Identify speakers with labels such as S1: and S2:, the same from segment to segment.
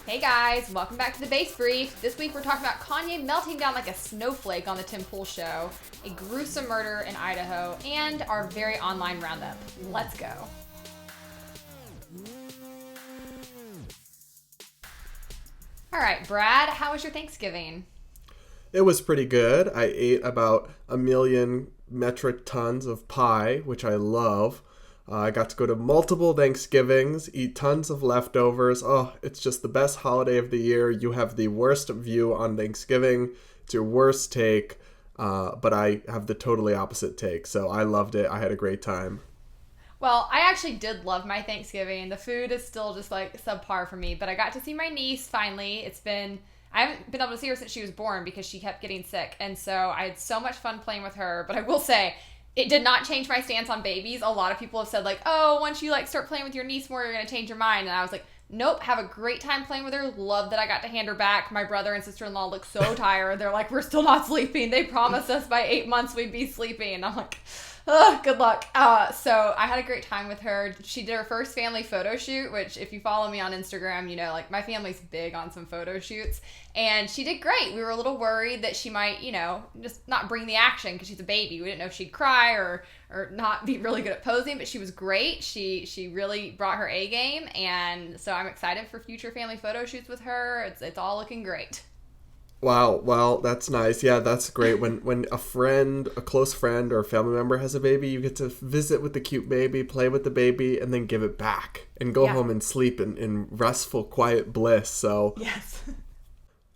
S1: Hey guys, welcome back to the Base Brief. This week we're talking about Kanye melting down like a snowflake on the Tim Pool show, a gruesome murder in Idaho, and our very online roundup. Let's go. All right, Brad, how was your Thanksgiving?
S2: It was pretty good. I ate about 1 million metric tons of pie, which I love. I got to go to multiple Thanksgivings, eat tons of leftovers. Oh, it's just the best holiday of the year. You have the worst view on Thanksgiving. It's your worst take, but I have the totally opposite take. So I loved it. I had a great time.
S1: Well, I actually did love my Thanksgiving. The food is still just like subpar for me, but I got to see my niece finally. I haven't been able to see her since she was born because she kept getting sick. And so I had so much fun playing with her, but I will say, it did not change my stance on babies. A lot of people have said like, oh, once you like start playing with your niece more, you're going to change your mind. And I was like, nope, have a great time playing with her. Love that I got to hand her back. My brother and sister-in-law look so tired. They're like, we're still not sleeping. They promised us by 8 months we'd be sleeping. And I'm like, oh, good luck. So I had a great time with her. She did her first family photo shoot, which if you follow me on Instagram, you know, like my family's big on some photo shoots. And she did great. We were a little worried that she might, you know, just not bring the action because she's a baby. We didn't know if she'd cry or not be really good at posing, but she was great. She really brought her A game. And so I'm excited for future family photo shoots with her. It's all looking great.
S2: Wow, well, that's nice. Yeah, that's great. When a close friend or a family member has a baby, you get to visit with the cute baby, play with the baby, and then give it back and go home and sleep in restful, quiet bliss. So,
S1: yes.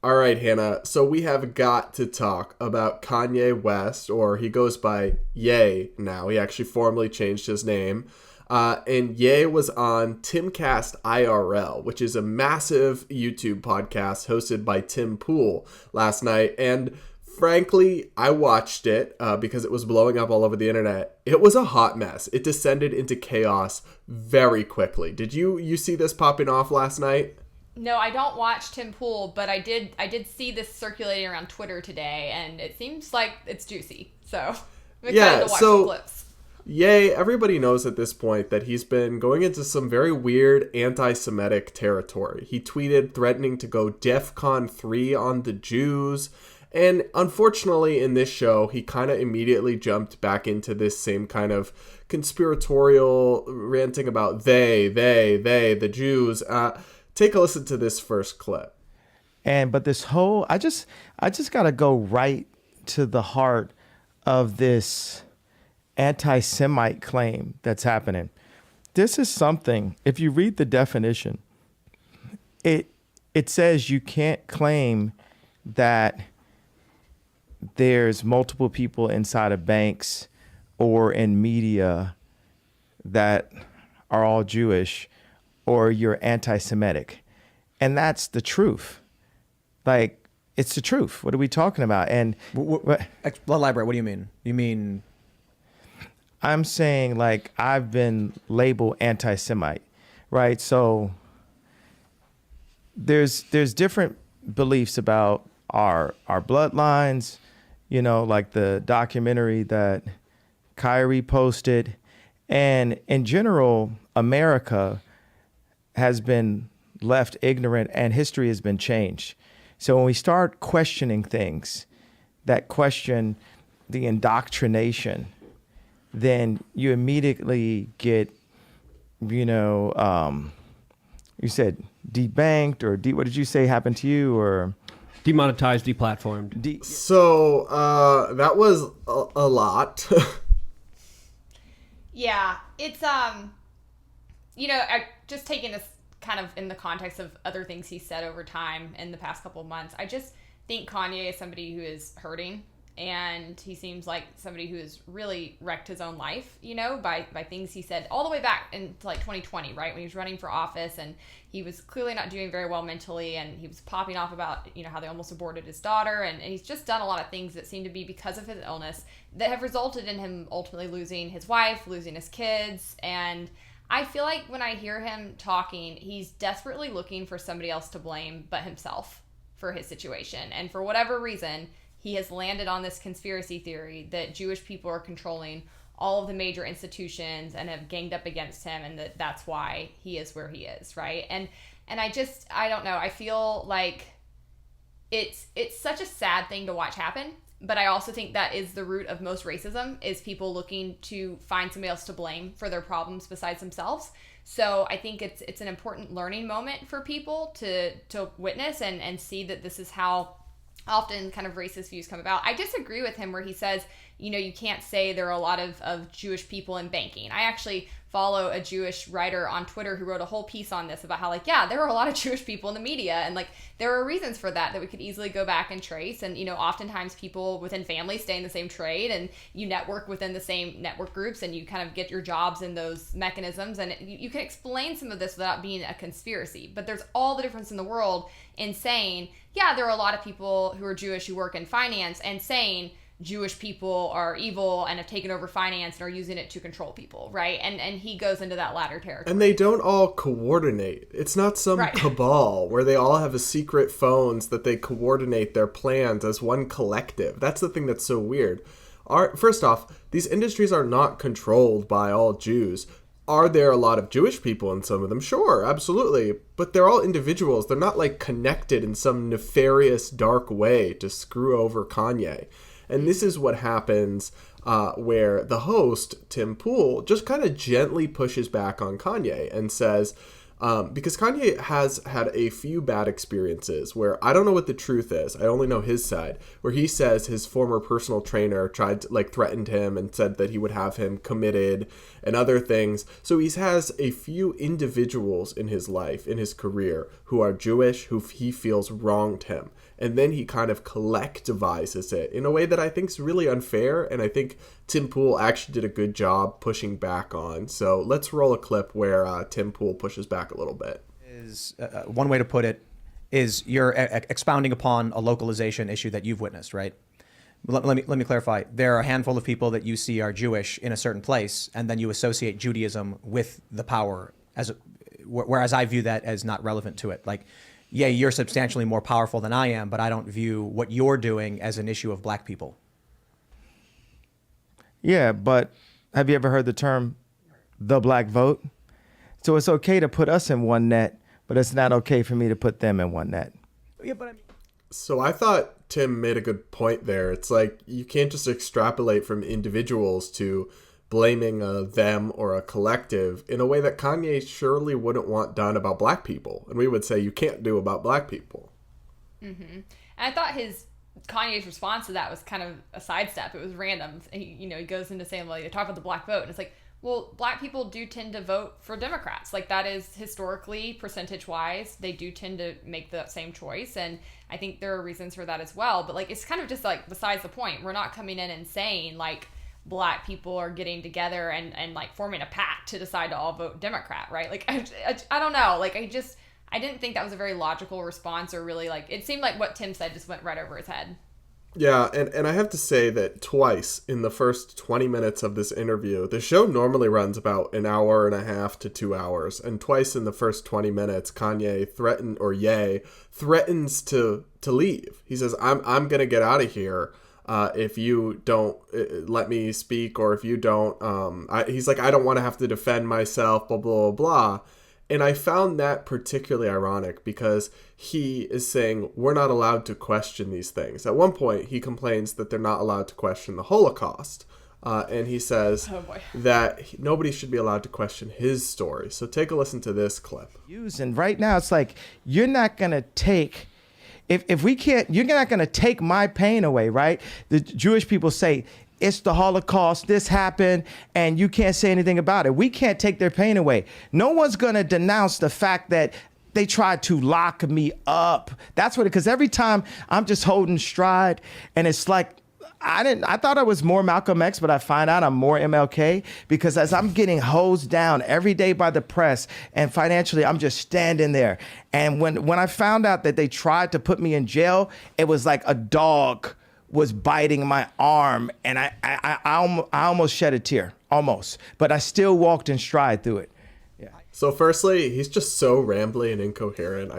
S2: All right, Hannah. So we have got to talk about Kanye West, or he goes by Ye now. He actually formally changed his name. And Ye was on Timcast IRL, which is a massive YouTube podcast hosted by Tim Pool last night. And frankly, I watched it because it was blowing up all over the internet. It was a hot mess. It descended into chaos very quickly. Did you see this popping off last night?
S1: No, I don't watch Tim Pool, but I did see this circulating around Twitter today, and it seems like it's juicy. So I'm excited to watch the clips.
S2: Yay, everybody knows at this point that he's been going into some very weird anti-Semitic territory. He tweeted threatening to go DEFCON 3 on the Jews. And unfortunately, in this show, he kind of immediately jumped back into this same kind of conspiratorial ranting about they, the Jews. Take a listen to this first clip.
S3: But this whole, I just got to go right to the heart of this anti-Semite claim that's happening. This is something, if you read the definition, it says you can't claim that there's multiple people inside of banks or in media that are all Jewish or you're anti-Semitic. And that's the truth. Like, it's the truth. What are we talking about? And
S4: elaborate. What do you mean? You mean...
S3: I'm saying, like, I've been labeled anti-Semite, right? So there's different beliefs about our bloodlines, you know, like the documentary that Kyrie posted. And in general, America has been left ignorant and history has been changed. So when we start questioning things that question the indoctrination, then you immediately get, you know, you said debanked or what did you say happened to you or?
S5: Demonetized, deplatformed.
S2: So that was a lot.
S1: Yeah, it's, you know, just taking this kind of in the context of other things he said over time in the past couple of months, I just think Kanye is somebody who is hurting. And he seems like somebody who has really wrecked his own life, you know, by things he said all the way back into like 2020, right? When he was running for office and he was clearly not doing very well mentally and he was popping off about, you know, how they almost aborted his daughter. And he's just done a lot of things that seem to be because of his illness that have resulted in him ultimately losing his wife, losing his kids. And I feel like when I hear him talking, he's desperately looking for somebody else to blame but himself for his situation. And for whatever reason, he has landed on this conspiracy theory that Jewish people are controlling all of the major institutions and have ganged up against him, and that's why he is where he is, right? And And I don't know. I feel like it's such a sad thing to watch happen. But I also think that is the root of most racism, is people looking to find somebody else to blame for their problems besides themselves. So I think it's an important learning moment for people to witness and see that this is how often kind of racist views come about. I disagree with him where he says, you can't say there are a lot of Jewish people in banking. I actually follow a Jewish writer on Twitter who wrote a whole piece on this about how, there are a lot of Jewish people in the media, and, there are reasons for that we could easily go back and trace. And, oftentimes people within families stay in the same trade, and you network within the same network groups, and you kind of get your jobs in those mechanisms. And you can explain some of this without being a conspiracy. But there's all the difference in the world in saying, there are a lot of people who are Jewish who work in finance, and saying Jewish people are evil and have taken over finance and are using it to control people, right? And he goes into that latter territory.
S2: And they don't all coordinate. It's not some cabal where they all have a secret phones that they coordinate their plans as one collective. That's the thing that's so weird. First off, these industries are not controlled by all Jews. Are there a lot of Jewish people in some of them? Sure, absolutely. But they're all individuals. They're not connected in some nefarious, dark way to screw over Kanye. And this is what happens where the host, Tim Pool, just kind of gently pushes back on Kanye and says, because Kanye has had a few bad experiences where I don't know what the truth is. I only know his side, where he says his former personal trainer tried to, threatened him and said that he would have him committed and other things. So he has a few individuals in his life, in his career, who are Jewish, who he feels wronged him. And then he kind of collectivizes it in a way that I think is really unfair. And I think Tim Pool actually did a good job pushing back on. So let's roll a clip where Tim Pool pushes back a little bit.
S4: One way to put it is you're expounding upon a localization issue that you've witnessed, right? Let me clarify. There are a handful of people that you see are Jewish in a certain place, and then you associate Judaism with the power, whereas I view that as not relevant to it. Yeah, you're substantially more powerful than I am, but I don't view what you're doing as an issue of black people.
S3: Yeah, but have you ever heard the term the black vote? So it's okay to put us in one net, but it's not okay for me to put them in one net.
S4: Yeah, but
S2: So I thought Tim made a good point there. It's you can't just extrapolate from individuals to blaming them or a collective in a way that Kanye surely wouldn't want done about black people. And we would say you can't do about black people.
S1: Mm-hmm. And I thought Kanye's response to that was kind of a sidestep. It was random. He goes into saying, you talk about the black vote. And it's well, black people do tend to vote for Democrats. That is historically, percentage-wise, they do tend to make the same choice. And I think there are reasons for that as well. But it's kind of just besides the point. We're not coming in and saying black people are getting together and forming a pact to decide to all vote Democrat, right? I don't know. I didn't think that was a very logical response, or really it seemed like what Tim said just went right over his head.
S2: Yeah, and I have to say that twice in the first 20 minutes of this interview, the show normally runs about an hour and a half to 2 hours, and twice in the first 20 minutes, Kanye threatens to leave. He says, I'm going to get out of here if you don't let me speak, or if you don't, he's I don't want to have to defend myself, blah, blah, blah, blah. And I found that particularly ironic because he is saying we're not allowed to question these things. At one point, he complains that they're not allowed to question the Holocaust. And he says that nobody should be allowed to question his story. So take a listen to this clip.
S3: And right now, it's you're not going to take... If we can't, you're not going to take my pain away, right? The Jewish people say, it's the Holocaust, this happened, and you can't say anything about it. We can't take their pain away. No one's going to denounce the fact that they tried to lock me up. That's what because every time I'm just holding stride, and it's I thought I was more Malcolm X, but I find out I'm more MLK because as I'm getting hosed down every day by the press and financially, I'm just standing there. And when I found out that they tried to put me in jail, it was like a dog was biting my arm, and I almost shed a tear, almost. But I still walked in stride through it. Yeah.
S2: So firstly, he's just so rambly and incoherent.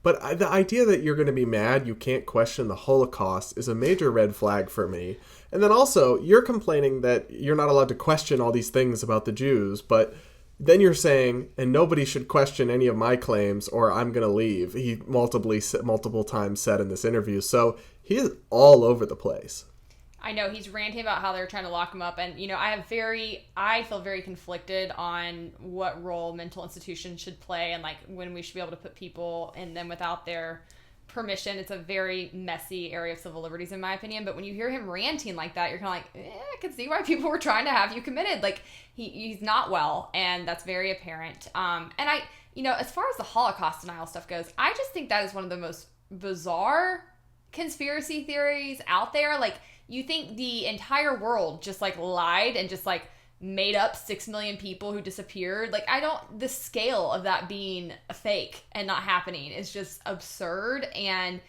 S2: But the idea that you're going to be mad you can't question the Holocaust is a major red flag for me. And then also, you're complaining that you're not allowed to question all these things about the Jews, but Then you're saying, and nobody should question any of my claims or I'm going to leave. He multiple times said in this interview. So he is all over the place.
S1: I know he's ranting about how they're trying to lock him up. And, I feel very conflicted on what role mental institutions should play and like when we should be able to put people in them without their permission. It's a very messy area of civil liberties, in my opinion. But when you hear him ranting like that, you're kind of like, I can see why people were trying to have you committed. Like he's not well, and that's very apparent. And as far as the Holocaust denial stuff goes, I just think that is one of the most bizarre conspiracy theories out there. Like, you think the entire world just like lied and just like made up 6 million people who disappeared? Like, the scale of that being a fake and not happening is just absurd and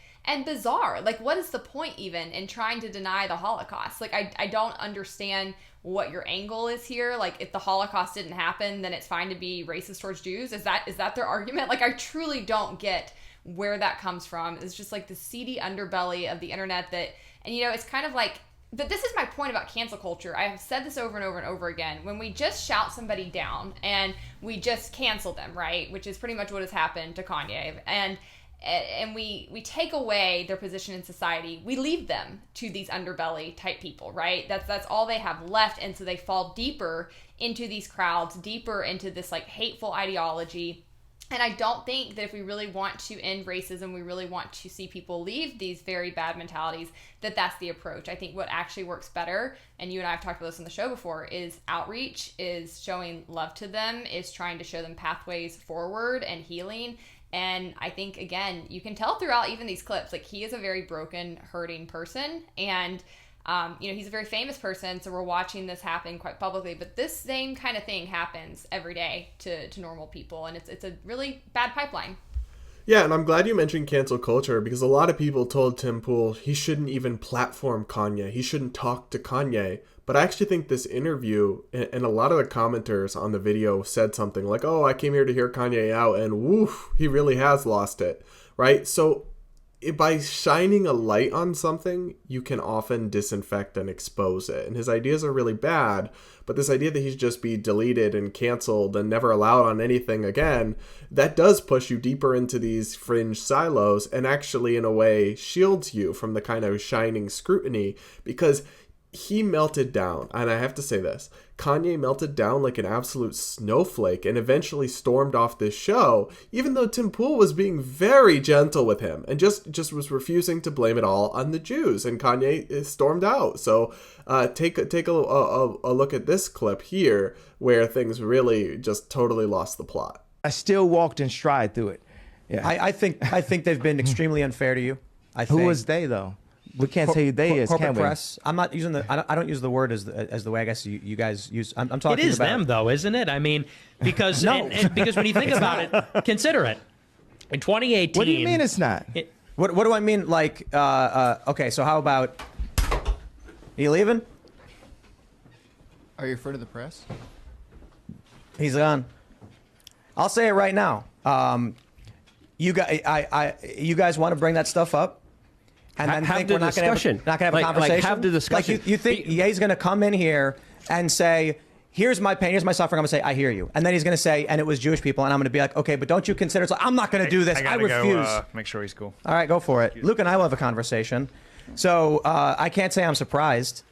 S1: bizarre. Like, what is the point even in trying to deny the Holocaust? Like, I don't understand what your angle is here. Like, if the Holocaust didn't happen, then it's fine to be racist towards Jews. Is that their argument? Like, I truly don't get where that comes from. It's just like the seedy underbelly of the internet and it's kind of like, but this is my point about cancel culture. I have said this over and over and over again. When we just shout somebody down and we just cancel them, right? Which is pretty much what has happened to Kanye. And we take away their position in society. We leave them to these underbelly type people, right? That's all they have left. And so they fall deeper into these crowds, deeper into this like hateful ideology. And I don't think that if we really want to end racism, we really want to see people leave these very bad mentalities, that's the approach. I think what actually works better, and you and I have talked about this on the show before, is outreach, is showing love to them, is trying to show them pathways forward and healing. And I think, again, you can tell throughout even these clips, like, he is a very broken, hurting person. And he's a very famous person, so we're watching this happen quite publicly. But this same kind of thing happens every day to normal people, and it's a really bad pipeline.
S2: Yeah, and I'm glad you mentioned cancel culture, because a lot of people told Tim Pool he shouldn't even platform Kanye. He shouldn't talk to Kanye. But I actually think this interview, and a lot of the commenters on the video said something like, oh, I came here to hear Kanye out, and woof, he really has lost it, right? So by shining a light on something, you can often disinfect and expose it. And his ideas are really bad, but this idea that he should just be deleted and canceled and never allowed on anything again, that does push you deeper into these fringe silos and actually, in a way, shields you from the kind of shining scrutiny, because he melted down. And I have to say this, Kanye melted down like an absolute snowflake and eventually stormed off this show, even though Tim Pool was being very gentle with him and just was refusing to blame it all on the Jews, and Kanye stormed out. So take a look at this clip here, where things really just totally lost the plot.
S3: I still walked in stride through it. Yeah.
S4: I think they've been extremely unfair to you.
S3: Who was they, though? We can't say who they is,
S4: corporate
S3: can we?
S4: press. I'm not using I don't use the word as the way I guess you guys use. I'm talking about.
S6: It is them, though, isn't it? I mean, because
S4: No.
S6: because when you think about it, consider it. In 2018.
S3: What do you mean it's not?
S4: What do I mean? Like, okay, so how about? Are you leaving?
S7: Are you referring to the press?
S4: He's gone. I'll say it right now. You guys want to bring that stuff up? And then
S5: Have
S4: think
S5: the
S4: we're not going
S5: discussion.
S4: to have a conversation?
S5: Like, have the discussion.
S4: Like you think he's going to come in here and say, here's my pain, here's my suffering. I'm going to say, I hear you. And then he's going to say, and it was Jewish people. And I'm going to be like, okay, but don't you consider, it's like, I'm not going to do this. I refuse.
S8: Go, make sure he's cool.
S4: All right, go for it. Luke and I will have a conversation. So I can't say I'm surprised.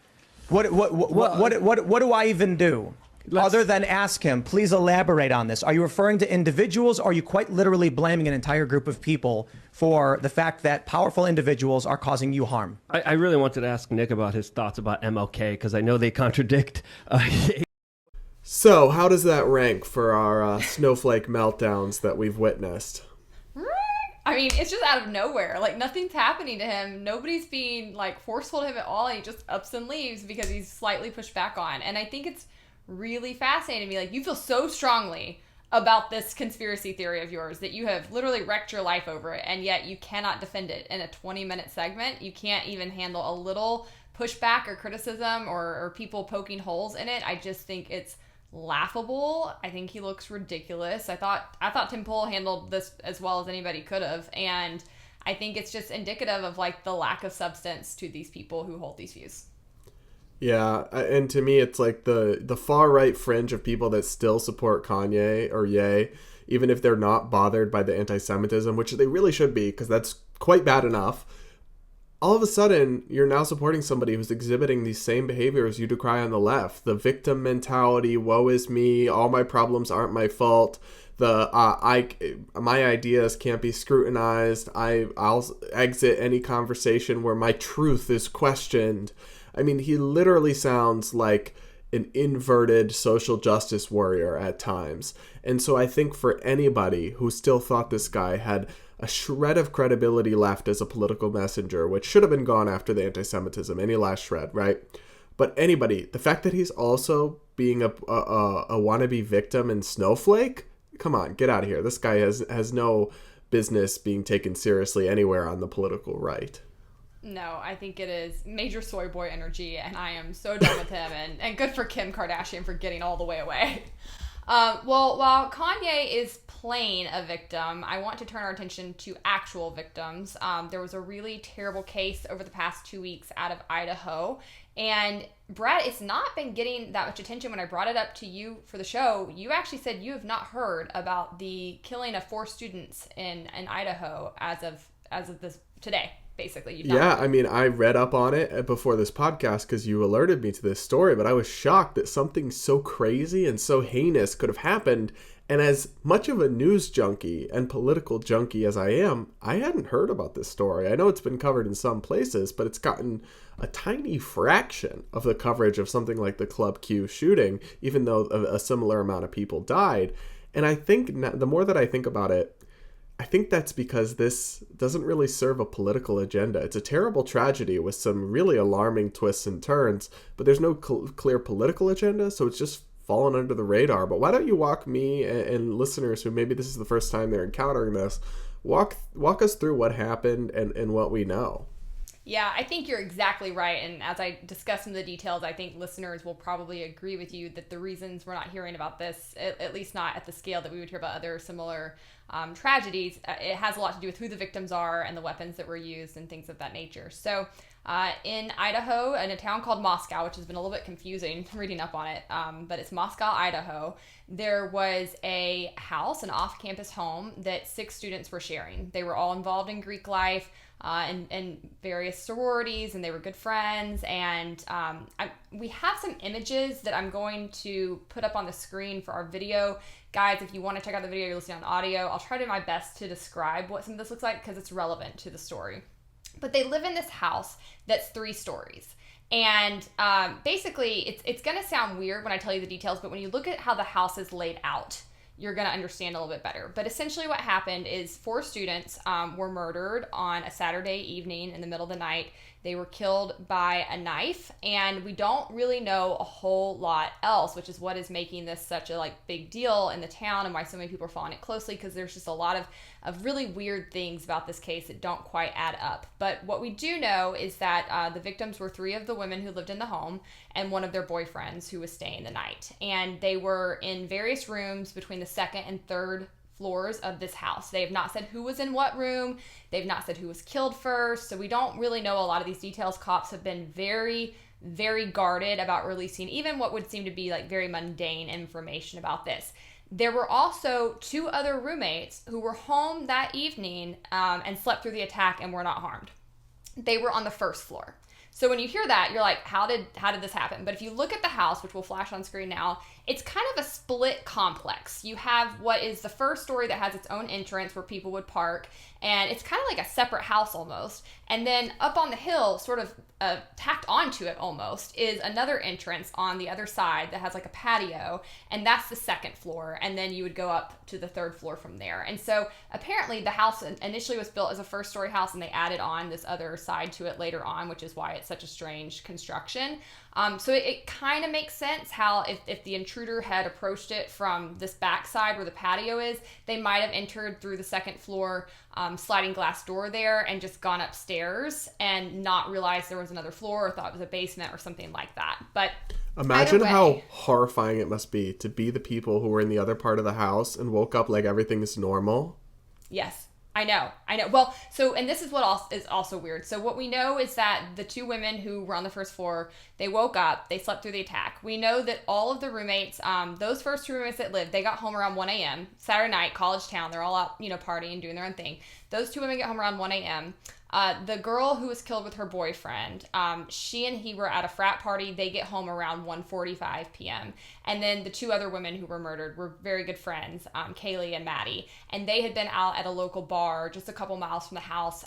S4: What do I even do? Other than ask him, please elaborate on this. Are you referring to individuals, or are you quite literally blaming an entire group of people for the fact that powerful individuals are causing you harm?
S5: I really wanted to ask Nick about his thoughts about MLK, because I know they contradict.
S2: So how does that rank for our snowflake meltdowns that we've witnessed?
S1: I mean, it's just out of nowhere. Like, nothing's happening to him. Nobody's being, like, forceful to him at all. He just ups and leaves because he's slightly pushed back on. And I think it's really fascinating to me. Like, you feel so strongly about this conspiracy theory of yours that you have literally wrecked your life over it, and yet you cannot defend it in a 20-minute segment. You can't even handle a little pushback or criticism or people poking holes in it. I just think it's laughable. I think he looks ridiculous. I thought Tim Pool handled this as well as anybody could have, and I think it's just indicative of like the lack of substance to these people who hold these views.
S2: Yeah, and to me, it's like the far right fringe of people that still support Kanye or Ye, even if they're not bothered by the anti-Semitism, which they really should be, because that's quite bad enough. All of a sudden, you're now supporting somebody who's exhibiting these same behaviors you decry on the left. The victim mentality, woe is me, all my problems aren't my fault. My ideas can't be scrutinized. I'll exit any conversation where my truth is questioned. I mean, he literally sounds like an inverted social justice warrior at times. And so I think for anybody who still thought this guy had a shred of credibility left as a political messenger, which should have been gone after the anti-Semitism, any last shred, right? But anybody, the fact that he's also being a wannabe victim in Snowflake, come on, get out of here. This guy has no business being taken seriously anywhere on the political right.
S1: No, I think it is major soy boy energy, and I am so done with him, and good for Kim Kardashian for getting all the way away. Well, while Kanye is playing a victim, I want to turn our attention to actual victims. There was a really terrible case over the past 2 weeks out of Idaho, and Brett, it's not been getting that much attention. When I brought it up to you for the show, you actually said you have not heard about the killing of 4 students in Idaho as of this today. Basically,
S2: yeah, I mean, I read up on it before this podcast because you alerted me to this story, but I was shocked that something so crazy and so heinous could have happened. And as much of a news junkie and political junkie as I am, I hadn't heard about this story. I know it's been covered in some places, but it's gotten a tiny fraction of the coverage of something like the Club Q shooting, even though a similar amount of people died. And I think the more that I think about it, I think that's because this doesn't really serve a political agenda. It's a terrible tragedy with some really alarming twists and turns, but there's no clear political agenda, so it's just fallen under the radar. But why don't you walk me and listeners who maybe this is the first time they're encountering this, walk us through what happened and what we know.
S1: Yeah, I think you're exactly right. And as I discuss some of the details, I think listeners will probably agree with you that the reasons we're not hearing about this, at least not at the scale that we would hear about other similar tragedies, it has a lot to do with who the victims are and the weapons that were used and things of that nature. So in Idaho, in a town called Moscow, which has been a little bit confusing reading up on it, but it's Moscow, Idaho, there was a house, an off-campus home that 6 students were sharing. They were all involved in Greek life, and various sororities, and they were good friends. And we have some images that I'm going to put up on the screen for our video. Guys, if you want to check out the video, you're listening on audio, I'll try to do my best to describe what some of this looks like because it's relevant to the story. But they live in this house that's 3 stories. And basically, it's going to sound weird when I tell you the details, but when you look at how the house is laid out, you're going to understand a little bit better. But essentially what happened is 4 students were murdered on a Saturday evening in the middle of the night. They were killed by a knife, and we don't really know a whole lot else, which is what is making this such a big deal in the town and why so many people are following it closely, because there's just a lot of really weird things about this case that don't quite add up. But what we do know is that the victims were 3 of the women who lived in the home and 1 of their boyfriends who was staying the night. And they were in various rooms between the 2nd and 3rd floors of this house. They have not said who was in what room. They've not said who was killed first. So we don't really know a lot of these details. Cops have been very, very guarded about releasing even what would seem to be very mundane information about this. There were also 2 other roommates who were home that evening and slept through the attack and were not harmed. They were on the 1st floor. So when you hear that, you're like, how did this happen? But if you look at the house, which will flash on screen now, it's kind of a split complex. You have what is the 1st story that has its own entrance where people would park, and it's kind of like a separate house almost. And then up on the hill, sort of tacked onto it almost, is another entrance on the other side that has a patio, and that's the 2nd floor. And then you would go up to the 3rd floor from there. And so apparently the house initially was built as a 1st-story house, and they added on this other side to it later on, which is why it's such a strange construction. So it kind of makes sense how if the intruder had approached it from this back side where the patio is, they might have entered through the 2nd floor sliding glass door there and just gone upstairs and not realized there was another floor or thought it was a basement or something like that. But
S2: imagine how horrifying it must be to be the people who were in the other part of the house and woke up like everything is normal.
S1: Yes. I know. Well, so, and this is what is also weird. So what we know is that the two women who were on the first floor, they woke up, they slept through the attack. We know that all of the roommates, those first two roommates that lived, they got home around 1 a.m. Saturday night, college town. They're all out, partying, doing their own thing. Those two women get home around 1 a.m. The girl who was killed with her boyfriend, she and he were at a frat party. They get home around 1:45 p.m. And then the two other women who were murdered were very good friends, Kaylee and Maddie. And they had been out at a local bar just a couple miles from the house.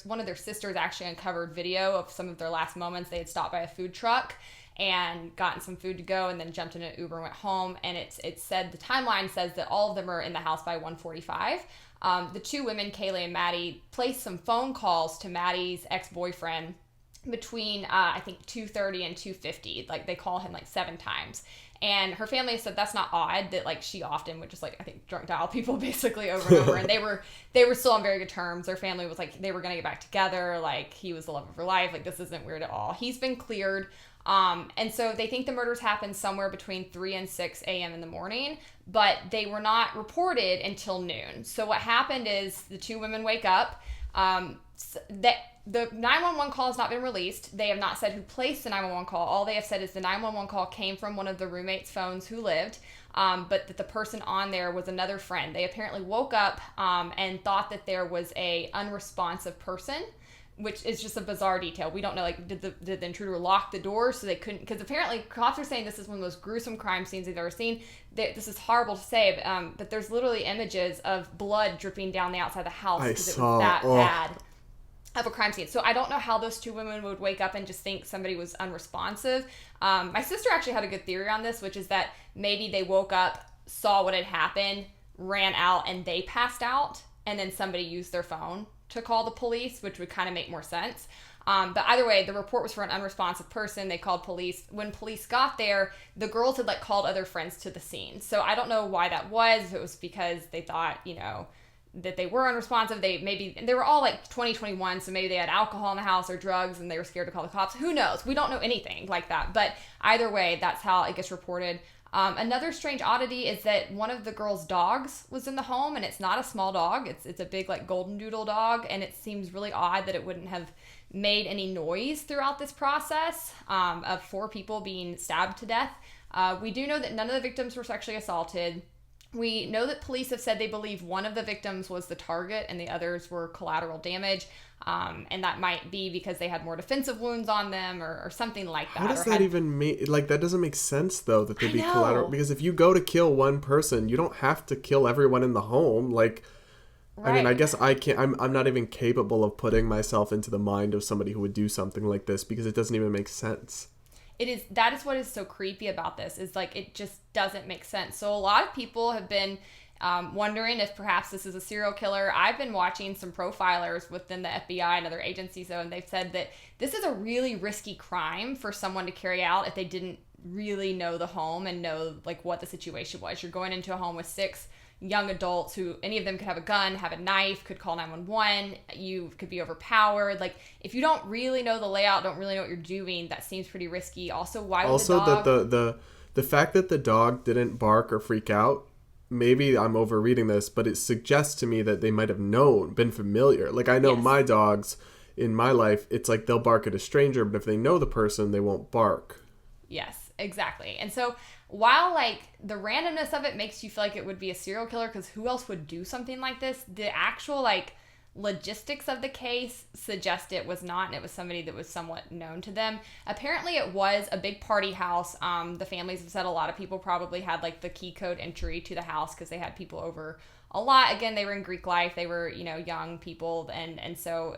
S1: One of their sisters actually uncovered video of some of their last moments. They had stopped by a food truck and gotten some food to go and then jumped in an Uber and went home. And it said, the timeline says that all of them are in the house by 1:45. The two women, Kaylee and Maddie, placed some phone calls to Maddie's ex-boyfriend between, I think, 2:30 and 2:50. Like, they call him, 7 times. And her family said that's not odd, that, she often would just, I think, drunk dial people basically over and over. And they were still on very good terms. Their family was, they were going to get back together. He was the love of her life. This isn't weird at all. He's been cleared. And so they think the murders happened somewhere between 3 and 6 a.m. in the morning, but they were not reported until noon. So what happened is the two women wake up. The 911 call has not been released. They have not said who placed the 911 call. All they have said is the 911 call came from one of the roommates' phones who lived, but that the person on there was another friend. They apparently woke up and thought that there was a unresponsive person, which is just a bizarre detail. We don't know, did the intruder lock the door so they couldn't, because apparently cops are saying this is one of the most gruesome crime scenes they've ever seen. This is horrible to say, but there's literally images of blood dripping down the outside of the house because it was that bad of a crime scene. So I don't know how those two women would wake up and just think somebody was unresponsive. My sister actually had a good theory on this, which is that maybe they woke up, saw what had happened, ran out, and they passed out, and then somebody used their phone to call the police, which would kind of make more sense. But either way, the report was for an unresponsive person. They called police. When police got there, the girls had called other friends to the scene. So I don't know why that was. If it was because they thought, that they were unresponsive. They were all 2021, so maybe they had alcohol in the house or drugs and they were scared to call the cops. Who knows? We don't know anything like that. But either way, that's how it gets reported. Another strange oddity is that one of the girls' dogs was in the home, and it's not a small dog. It's a big golden doodle dog, and it seems really odd that it wouldn't have made any noise throughout this process of 4 people being stabbed to death. We do know that none of the victims were sexually assaulted. We know that police have said they believe one of the victims was the target and the others were collateral damage. And that might be because they had more defensive wounds on them or something like that.
S2: How does that even make, that doesn't make sense though, that they'd be collateral, because if you go to kill one person, you don't have to kill everyone in the home. Right. I mean, I guess I can't, I'm not even capable of putting myself into the mind of somebody who would do something like this because it doesn't even make sense.
S1: That is what is so creepy about this, is it just doesn't make sense. So a lot of people have been wondering if perhaps this is a serial killer. I've been watching some profilers within the FBI and other agencies, and they've said that this is a really risky crime for someone to carry out if they didn't really know the home and know what the situation was. You're going into a home with 6 young adults who, any of them could have a gun, have a knife, could call 911, you could be overpowered. If you don't really know the layout, don't really know what you're doing, that seems pretty risky. Also, why would the dog...
S2: the fact that the dog didn't bark or freak out, maybe I'm overreading this, but it suggests to me that they might have been familiar. I know my dogs in my life, it's they'll bark at a stranger, but if they know the person, they won't bark.
S1: Yes, exactly. And so while the randomness of it makes you feel like it would be a serial killer, because who else would do something like this, the actual logistics of the case suggest it was not, and it was somebody that was somewhat known to them. Apparently it was a big party house. The families have said a lot of people probably had the key code entry to the house because they had people over a lot. Again, they were in Greek life, they were young people, and so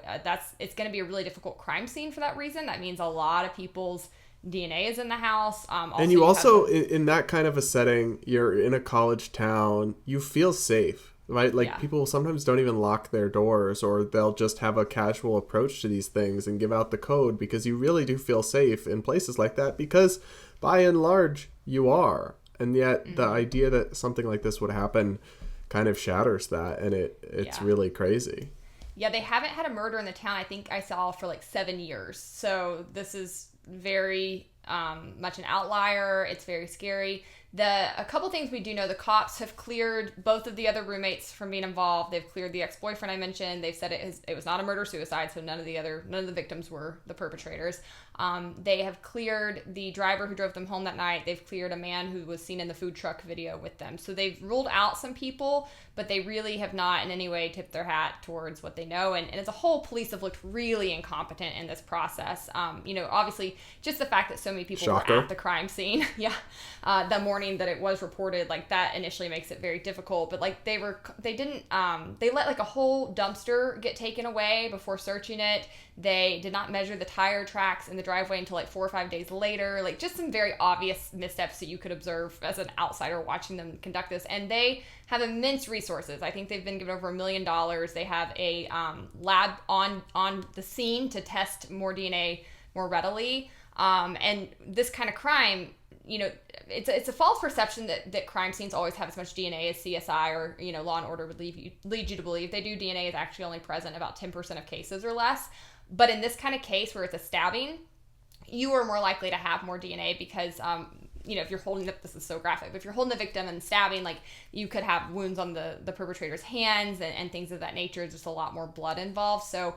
S1: it's going to be a really difficult crime scene for that reason. That means a lot of people's DNA is in the house.
S2: And you also, in that kind of a setting, you're in a college town, you feel safe, right? People sometimes don't even lock their doors, or they'll just have a casual approach to these things and give out the code, because you really do feel safe in places like that, because by and large, you are. And yet the idea that something like this would happen kind of shatters that, and it's really crazy.
S1: Yeah, they haven't had a murder in the town, I think I saw, for 7 years. So this is very much an outlier. It's very scary. A couple things we do know, the cops have cleared both of the other roommates from being involved. They've cleared the ex-boyfriend I mentioned. They've said it was not a murder-suicide, so none of the victims were the perpetrators. They have cleared the driver who drove them home that night. They've cleared a man who was seen in the food truck video with them. So they've ruled out some people, but they really have not in any way tipped their hat towards what they know. And as a whole, police have looked really incompetent in this process. Obviously, just the fact that so many people
S2: Shocker.
S1: were at the crime scene, the morning that it was reported, like that initially makes it very difficult. But like they let like a whole dumpster get taken away before searching it. They did not measure the tire tracks in the driveway until like 4 or 5 days later. Like just some very obvious missteps that you could observe as an outsider watching them conduct this. And they have immense resources. I think they've been given over $1 million. They have a lab on the scene to test more DNA more readily. And this kind of crime, it's a false perception that crime scenes always have as much DNA as CSI or, Law and Order would lead you to believe. They do. DNA is actually only present in about 10% of cases or less. But in this kind of case where it's a stabbing, you are more likely to have more DNA because, if you're holding this is so graphic, but if you're holding the victim and stabbing, like you could have wounds on the perpetrator's hands and things of that nature. There's just a lot more blood involved. So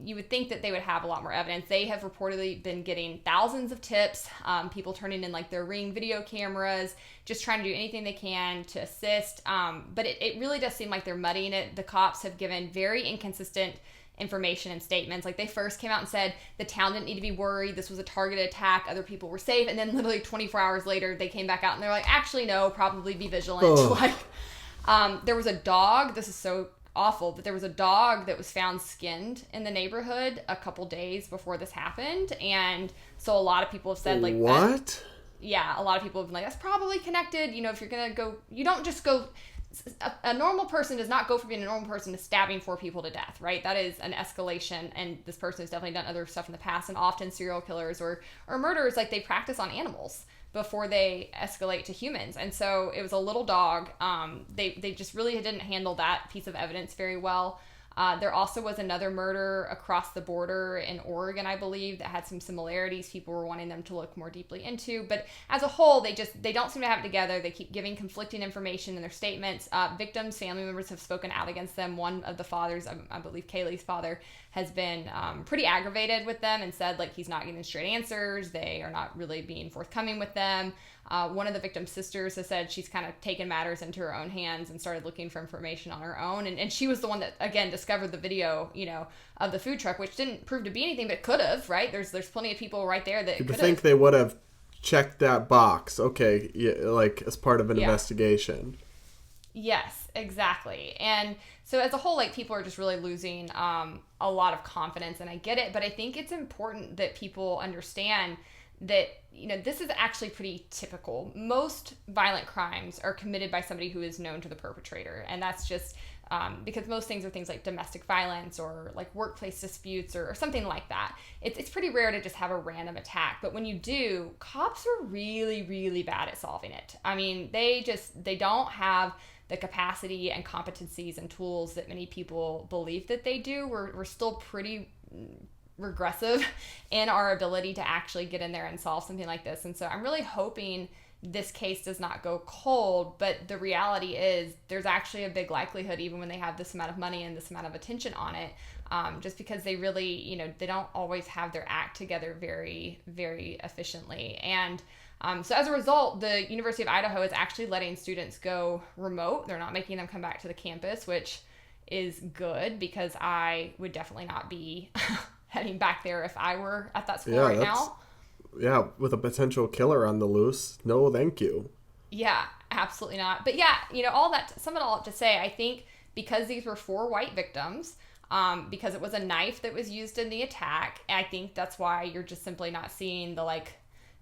S1: you would think that they would have a lot more evidence. They have reportedly been getting thousands of tips, people turning in like their Ring video cameras, just trying to do anything they can to assist. But it really does seem like they're muddying it. The cops have given very inconsistent information and statements. Like they first came out and said the town didn't need to be worried. This was a targeted attack. Other people were safe. And then literally 24 hours later, they came back out and they're like, actually, no, probably be vigilant. There was a dog. This is so awful, but there was a dog that was found skinned in the neighborhood a couple days before this happened. And so a lot of people have said like,
S2: what?
S1: A lot of people have been like, that's probably connected. If you're going to go, you don't just go, a normal person does not go from being a normal person to stabbing 4 people to death, right? That is an escalation, and this person has definitely done other stuff in the past, and often serial killers or murderers, like they practice on animals before they escalate to humans. And so it was a little dog. They just really didn't handle that piece of evidence very well. There also was another murder across the border in Oregon, I believe, that had some similarities. People were wanting them to look more deeply into. But as a whole, they don't seem to have it together. They keep giving conflicting information in their statements. Victims, family members have spoken out against them. One of the fathers, I believe Kaylee's father, has been pretty aggravated with them and said like he's not getting straight answers. They are not really being forthcoming with them. One of the victim's sisters has said she's kind of taken matters into her own hands and started looking for information on her own. And she was the one that, again, discovered the video, of the food truck, which didn't prove to be anything, but could have, right? There's plenty of people right there that could have.
S2: Think they would have checked that box, okay, like as part of an investigation.
S1: Yes, exactly. And so as a whole, like people are just really losing a lot of confidence, and I get it, but I think it's important that people understand that this is actually pretty typical. Most violent crimes are committed by somebody who is known to the perpetrator, and that's just because most things are things like domestic violence or like workplace disputes or something like that. It's pretty rare to just have a random attack, but when you do, cops are really, really bad at solving it. I mean, they don't have the capacity and competencies and tools that many people believe that they do. We're still pretty regressive in our ability to actually get in there and solve something like this. And so I'm really hoping this case does not go cold, but the reality is there's actually a big likelihood, even when they have this amount of money and this amount of attention on it, just because they really, they don't always have their act together very, very efficiently. And so as a result, the University of Idaho is actually letting students go remote. They're not making them come back to the campus, which is good because I would definitely not be heading back there if I were at that school right now.
S2: Yeah, with a potential killer on the loose. No, thank you.
S1: Yeah, absolutely not. But yeah, all that, sum it all up to say, I think because these were 4 white victims, because it was a knife that was used in the attack, I think that's why you're just simply not seeing the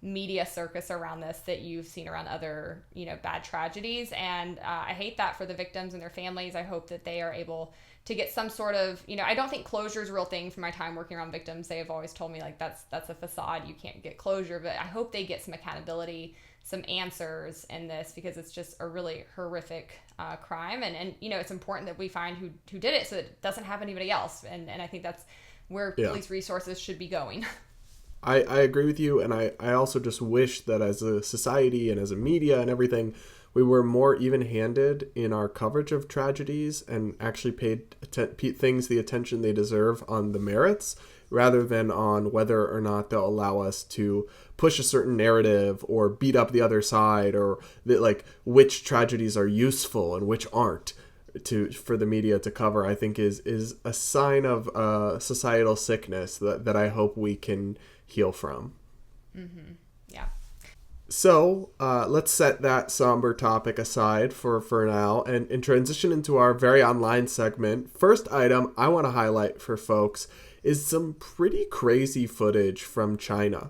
S1: media circus around this that you've seen around other, bad tragedies. And I hate that for the victims and their families. I hope that they are able to get some sort of, I don't think closure is a real thing from my time working around victims. They have always told me that's a facade. You can't get closure, but I hope they get some accountability, some answers in this, because it's just a really horrific crime. And it's important that we find who did it so that it doesn't happen to anybody else. And I think that's where police resources should be going.
S2: I agree with you, and I also just wish that as a society and as a media and everything, we were more even-handed in our coverage of tragedies and actually paid things the attention they deserve on the merits, rather than on whether or not they'll allow us to push a certain narrative or beat up the other side, or which tragedies are useful and which aren't for the media to cover. I think is a sign of societal sickness that I hope we can heal from.
S1: Mm-hmm. Yeah.
S2: So let's set that somber topic aside for now and transition into our very online segment. First item I want to highlight for folks is some pretty crazy footage from China,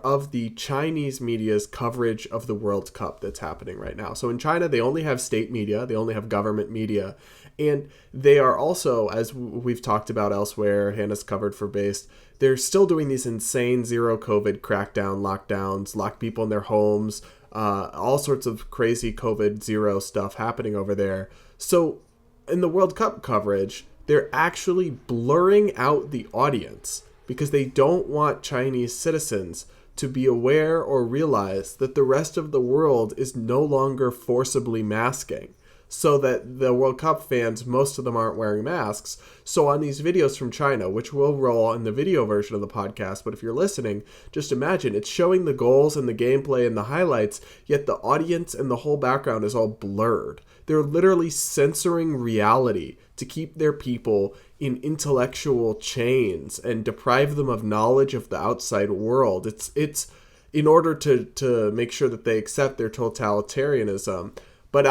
S2: of the Chinese media's coverage of the World Cup that's happening right now. So in China, they only have state media, they only have government media, and they are also, as we've talked about elsewhere, Hannah's covered for Based, they're still doing these insane zero COVID crackdown, lockdowns, lock people in their homes, all sorts of crazy COVID zero stuff happening over there. So in the World Cup coverage, they're actually blurring out the audience because they don't want Chinese citizens to be aware or realize that the rest of the world is no longer forcibly masking. So that the World Cup fans, most of them aren't wearing masks. So on these videos from China, which will roll in the video version of the podcast, but if you're listening, just imagine it's showing the goals and the gameplay and the highlights, yet the audience and the whole background is all blurred. They're literally censoring reality to keep their people in intellectual chains and deprive them of knowledge of the outside world. It's in order to make sure that they accept their totalitarianism. But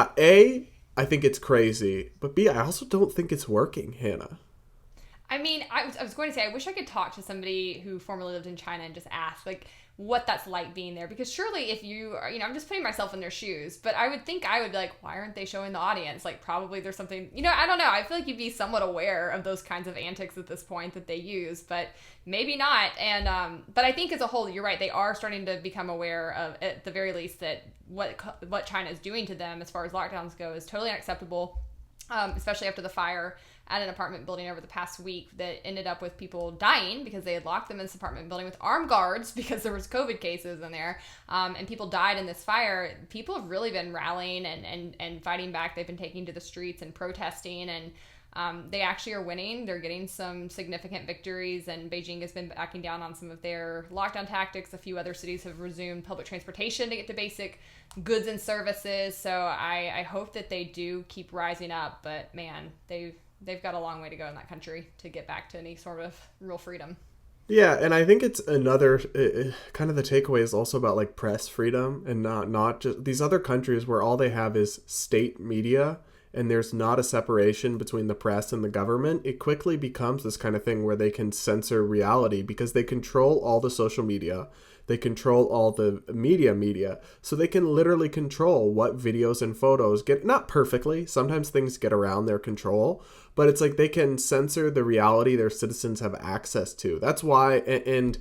S2: I think it's crazy. But B, I also don't think it's working, Hannah.
S1: I mean, I was going to say, I wish I could talk to somebody who formerly lived in China and just ask, what that's like being there. Because surely if you are, I'm just putting myself in their shoes, but I would think I would be like, why aren't they showing the audience? Probably there's something, I don't know. I feel like you'd be somewhat aware of those kinds of antics at this point that they use, but maybe not. And, but I think as a whole, you're right. They are starting to become aware of, at the very least, that what China is doing to them as far as lockdowns go is totally unacceptable. Especially after the fire at an apartment building over the past week that ended up with people dying because they had locked them in this apartment building with armed guards because there was COVID cases in there, and people died in this fire. People have really been rallying and fighting back. They've been taking to the streets and protesting, and they actually are winning. They're getting some significant victories, and Beijing has been backing down on some of their lockdown tactics. A few other cities have resumed public transportation to get to basic goods and services. So I hope that they do keep rising up, but man, they've got a long way to go in that country to get back to any sort of real freedom.
S2: Yeah, and I think it's another kind of the takeaway is also about press freedom and not just these other countries where all they have is state media and there's not a separation between the press and the government. It quickly becomes this kind of thing where they can censor reality because they control all the social media. They control all the media, so they can literally control what videos and photos get, not perfectly, sometimes things get around their control, but it's they can censor the reality their citizens have access to. That's why, and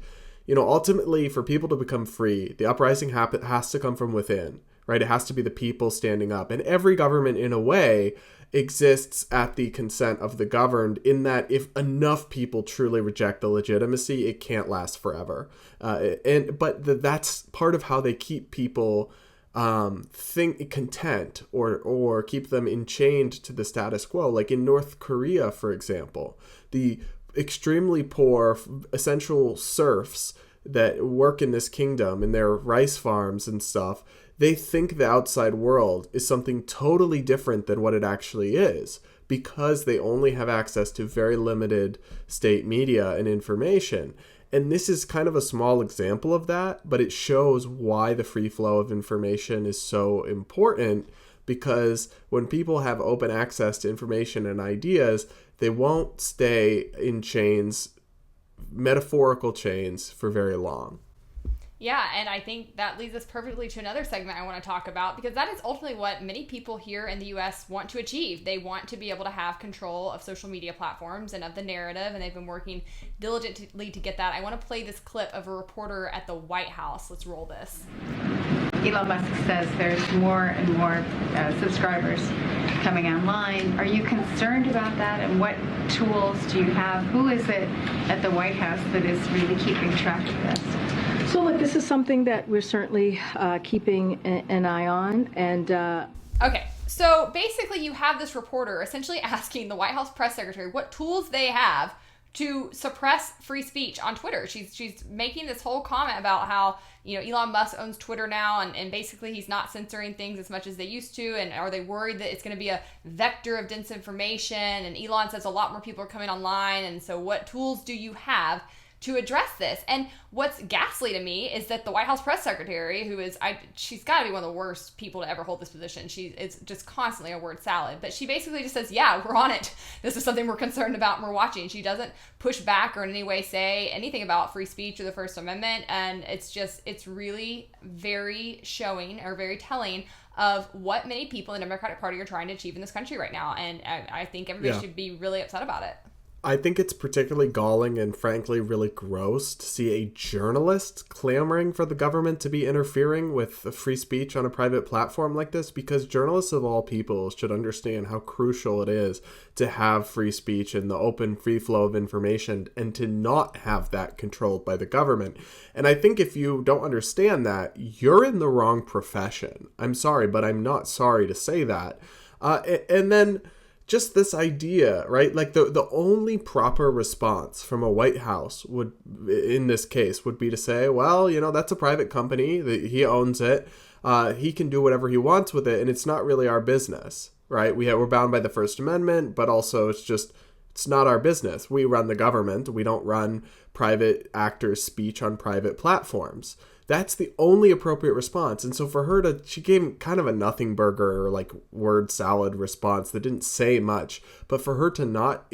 S2: ultimately for people to become free, the uprising has to come from within, right? It has to be the people standing up, and every government in a way exists at the consent of the governed, in that if enough people truly reject the legitimacy, it can't last forever. But that's part of how they keep people content or keep them enchained to the status quo. Like in North Korea, for example, the extremely poor essential serfs that work in this kingdom in their rice farms and stuff, they think the outside world is something totally different than what it actually is because they only have access to very limited state media and information. And this is kind of a small example of that, but it shows why the free flow of information is so important, because when people have open access to information and ideas, they won't stay in chains, metaphorical chains, for very long.
S1: Yeah, and I think that leads us perfectly to another segment I want to talk about, because that is ultimately what many people here in the U.S. want to achieve. They want to be able to have control of social media platforms and of the narrative, and they've been working diligently to get that. I want to play this clip of a reporter at the White House. Let's roll this.
S8: Elon Musk says there's more and more subscribers coming online. Are you concerned about that? And what tools do you have? Who is it at the White House that is really keeping track of this?
S9: So look, this is something that we're certainly keeping an eye on. And
S1: okay, so basically you have this reporter essentially asking the White House press secretary what tools they have to suppress free speech on Twitter. She's making this whole comment about how, Elon Musk owns Twitter now, and basically he's not censoring things as much as they used to, and are they worried that it's going to be a vector of disinformation? And Elon says a lot more people are coming online, and so what tools do you have to address this? And what's ghastly to me is that the White House press secretary, who is, she's got to be one of the worst people to ever hold this position. It's just constantly a word salad. But she basically just says, yeah, we're on it. This is something we're concerned about and we're watching. She doesn't push back or in any way say anything about free speech or the First Amendment. And it's really very showing or very telling of what many people in the Democratic Party are trying to achieve in this country right now. And I think everybody should be really upset about it.
S2: I think it's particularly galling and frankly really gross to see a journalist clamoring for the government to be interfering with free speech on a private platform like this, because journalists of all people should understand how crucial it is to have free speech and the open free flow of information and to not have that controlled by the government. And I think if you don't understand that, you're in the wrong profession. I'm sorry, but I'm not sorry to say that. And then just this idea, right? Like the only proper response from a White House would, in this case, would be to say, well, that's a private company. He owns it. He can do whatever he wants with it. And it's not really our business, right? We're bound by the First Amendment, but also it's not our business. We run the government. We don't run private actors' speech on private platforms. That's the only appropriate response. And so for her she gave kind of a nothing burger or like word salad response that didn't say much. But for her to not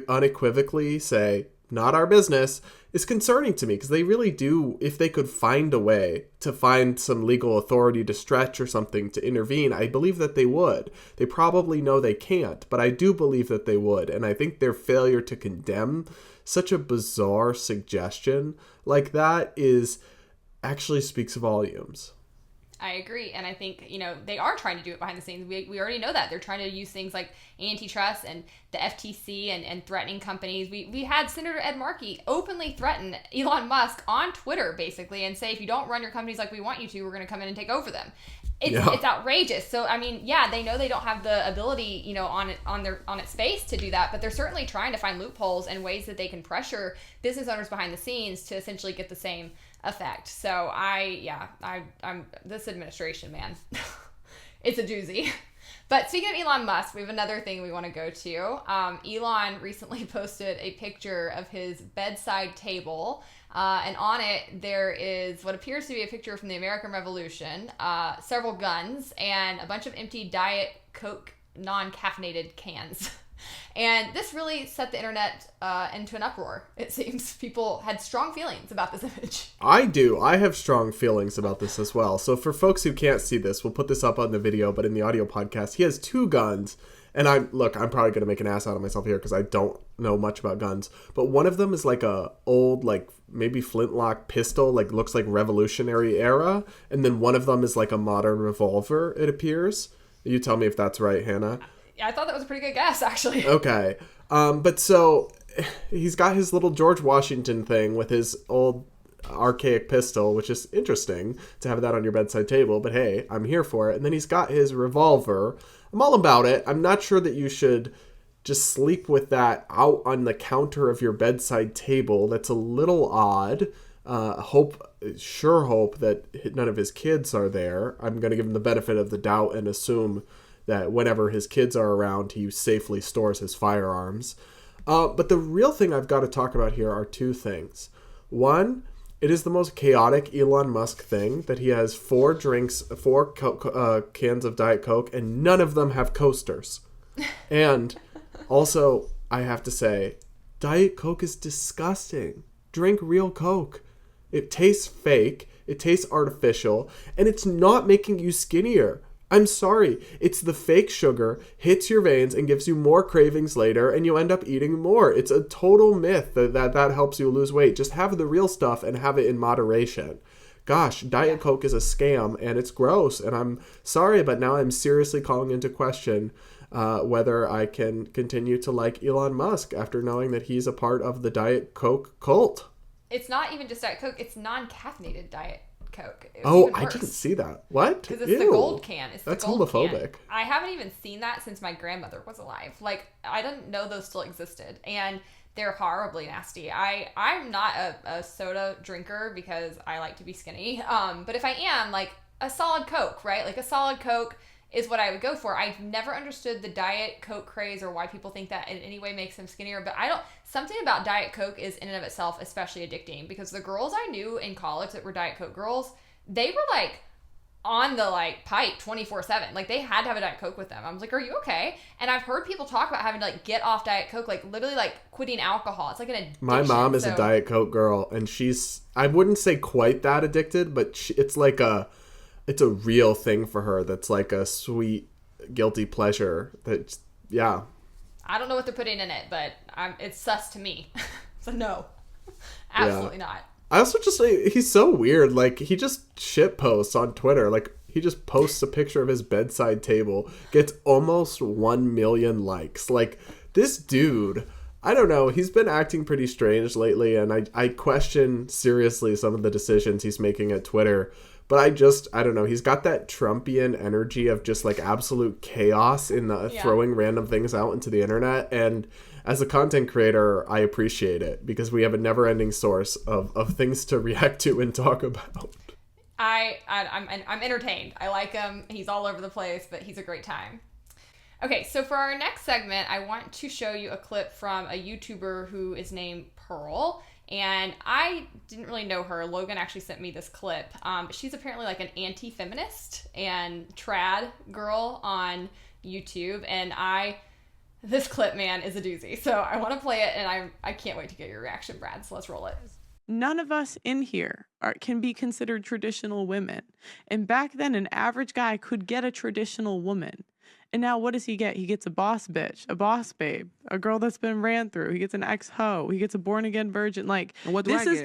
S2: unequivocally say, not our business, is concerning to me, because they really do, if they could find a way to find some legal authority to stretch or something to intervene, I believe that they would. They probably know they can't, but I do believe that they would. And I think their failure to condemn such a bizarre suggestion like that actually speaks volumes.
S1: I agree. And I think, they are trying to do it behind the scenes. We already know that. They're trying to use things like antitrust and the FTC and threatening companies. We had Senator Ed Markey openly threaten Elon Musk on Twitter, basically, and say, if you don't run your companies like we want you to, we're going to come in and take over them. It's outrageous. So, they know they don't have the ability, on its face to do that, but they're certainly trying to find loopholes and ways that they can pressure business owners behind the scenes to essentially get the same effect. So I'm this administration, man, it's a doozy. But speaking of Elon Musk, we have another thing we want to go to. Elon recently posted a picture of his bedside table, and on it there is what appears to be a picture from the American Revolution, several guns, and a bunch of empty Diet Coke non-caffeinated cans. And this really set the internet into an uproar, it seems. People had strong feelings about this image.
S2: I do. I have strong feelings about this as well. So for folks who can't see this, we'll put this up on the video, but in the audio podcast, he has two guns. And I'm probably going to make an ass out of myself here because I don't know much about guns. But one of them is like a old, like maybe flintlock pistol, like looks like Revolutionary era. And then one of them is like a modern revolver, it appears. You tell me if that's right, Hannah.
S1: Yeah, I thought that was a pretty good guess, actually.
S2: Okay. But so he's got his little George Washington thing with his old archaic pistol, which is interesting to have that on your bedside table. But hey, I'm here for it. And then he's got his revolver. I'm all about it. I'm not sure that you should just sleep with that out on the counter of your bedside table. That's a little odd. Hope that none of his kids are there. I'm going to give him the benefit of the doubt and assume that whenever his kids are around, he safely stores his firearms. But the real thing I've got to talk about here are two things. One, it is the most chaotic Elon Musk thing that he has four cans of Diet Coke, and none of them have coasters. And also, I have to say, Diet Coke is disgusting. Drink real Coke. It tastes fake, it tastes artificial, and it's not making you skinnier. I'm sorry, it's the fake sugar, hits your veins and gives you more cravings later, and you end up eating more. It's a total myth that helps you lose weight. Just have the real stuff and have it in moderation. gosh, Diet Coke is a scam and it's gross. And I'm sorry, but now I'm seriously calling into question whether I can continue to like Elon Musk after knowing that he's a part of the Diet Coke cult.
S1: It's not even just Diet Coke. It's non-caffeinated Diet Coke.
S2: Oh, I didn't see that. What?
S1: Because it's the gold can.
S2: That's homophobic.
S1: I haven't even seen that since my grandmother was alive. Like, I didn't know those still existed. And they're horribly nasty. I'm not a soda drinker because I like to be skinny. But if I am, like, a solid Coke, right? Like, a solid Coke is what I would go for. I've never understood the Diet Coke craze or why people think that in any way makes them skinnier. But something about Diet Coke is in and of itself especially addicting, because the girls I knew in college that were Diet Coke girls, they were like on the like pipe 24/7. Like, they had to have a Diet Coke with them. I was like, are you okay? And I've heard people talk about having to like get off Diet Coke, like literally like quitting alcohol. It's like an addiction.
S2: My mom is a Diet Coke girl, and she's, I wouldn't say quite that addicted, but it's like it's a real thing for her. That's like a sweet guilty pleasure. That, yeah.
S1: I don't know what they're putting in it, but it's sus to me. So no, absolutely not.
S2: I also just say he's so weird. Like, he just shit posts on Twitter. Like, he just posts a picture of his bedside table, gets almost 1 million likes. Like, this dude, I don't know. He's been acting pretty strange lately, and I question seriously some of the decisions he's making at Twitter. But I don't know. He's got that Trumpian energy of just like absolute chaos in the throwing random things out into the internet. And as a content creator, I appreciate it because we have a never ending source of things to react to and talk about.
S1: I'm entertained. I like him. He's all over the place, but he's a great time. Okay, so for our next segment, I want to show you a clip from a YouTuber who is named Pearl. And I didn't really know her. Logan actually sent me this clip. She's apparently like an anti-feminist and trad girl on YouTube. And this clip, man, is a doozy. So I want to play it, and I can't wait to get your reaction, Brad. So let's roll it.
S10: None of us in here can be considered traditional women. And back then, an average guy could get a traditional woman. And now what does he get? He gets a boss bitch, a boss babe, a girl that's been ran through. He gets an ex-hoe. He gets a born-again virgin. Like,
S11: what do
S10: this
S11: I
S10: is,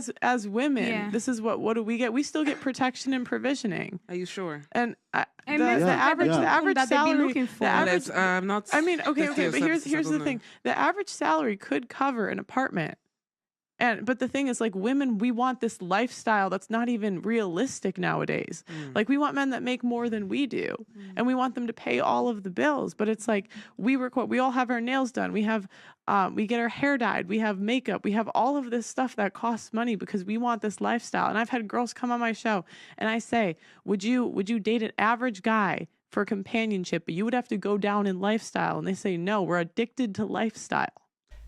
S11: get?
S10: as women, this is what do we get? We still get protection and provisioning.
S11: Are you sure?
S10: And the average salary, but here's the thing. The average salary could cover an apartment. But the thing is, like, women, we want this lifestyle that's not even realistic nowadays. Like, we want men that make more than we do, and we want them to pay all of the bills. But it's like, we all have our nails done. We have, we get our hair dyed. We have makeup. We have all of this stuff that costs money because we want this lifestyle. And I've had girls come on my show, and I say, would you date an average guy for companionship? But you would have to go down in lifestyle. And they say, no, we're addicted to lifestyle.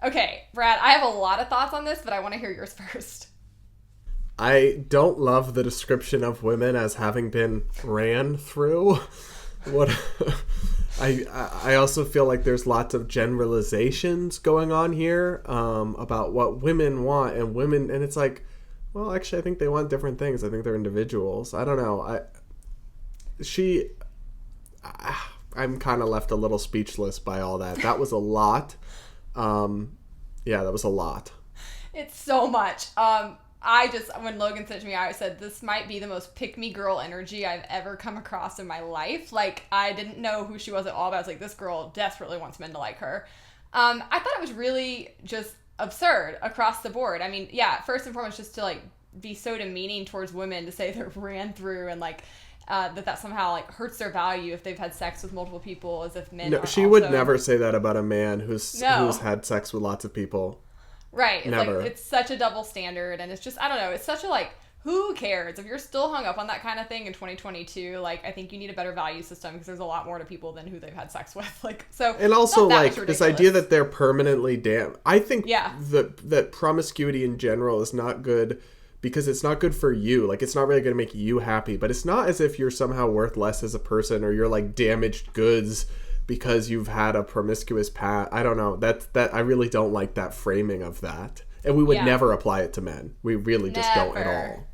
S1: Okay, Brad, I have a lot of thoughts on this, but I want to hear yours first.
S2: I don't love the description of women as having been ran through. I also feel like there's lots of generalizations going on here about what women want and women, and it's like, well, actually, I think they want different things. I think they're individuals. I don't know. I'm kind of left a little speechless by all that. That was a lot. That was a lot. It's
S1: so much. When Logan sent it to me, I said, this might be the most pick-me girl energy I've ever come across in my life. Like, I didn't know who she was at all, but I was like, this girl desperately wants men to like her. I thought it was really just absurd across the board. I mean, yeah, first and foremost, just to like be so demeaning towards women, to say they're ran through and like that somehow like hurts their value if they've had sex with multiple people, as if men.
S2: No, she would never say that about a man who's had sex with lots of people.
S1: Right. It's
S2: never.
S1: Like, it's such a double standard, and it's just, I don't know, it's such a like, who cares if you're still hung up on that kind of thing in 2022? Like, I think you need a better value system because there's a lot more to people than who they've had sex with. Like, so. And also, like, this idea that they're permanently damned. I think that promiscuity in general is not good because it's not good for you. Like, it's not really going to make you happy, but it's not as if you're somehow worth less as a person or you're like damaged goods because you've had a promiscuous past. I don't know. That I really don't like that framing of that. And we would never apply it to men. We really just don't at all.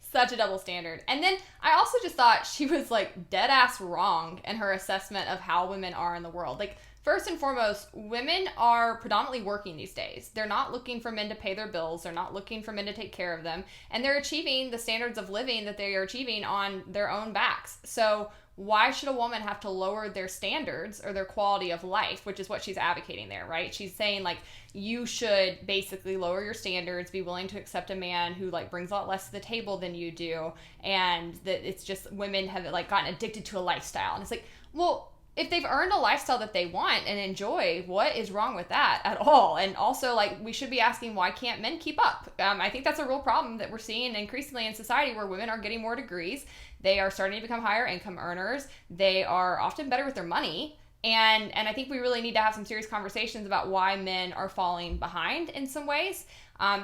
S1: Such a double standard. And then I also just thought she was like dead ass wrong in her assessment of how women are in the world. Like, first and foremost, women are predominantly working these days. They're not looking for men to pay their bills. They're not looking for men to take care of them. And they're achieving the standards of living that they are achieving on their own backs. So why should a woman have to lower their standards or their quality of life, which is what she's advocating there, right? She's saying, like, you should basically lower your standards, be willing to accept a man who, like, brings a lot less to the table than you do, and that it's just women have, like, gotten addicted to a lifestyle. And it's like, well, if they've earned a lifestyle that they want and enjoy, what is wrong with that at all? And also, like, we should be asking, why can't men keep up? I think that's a real problem that we're seeing increasingly in society, where women are getting more degrees. They are starting to become higher income earners. They are often better with their money. And I think we really need to have some serious conversations about why men are falling behind in some ways.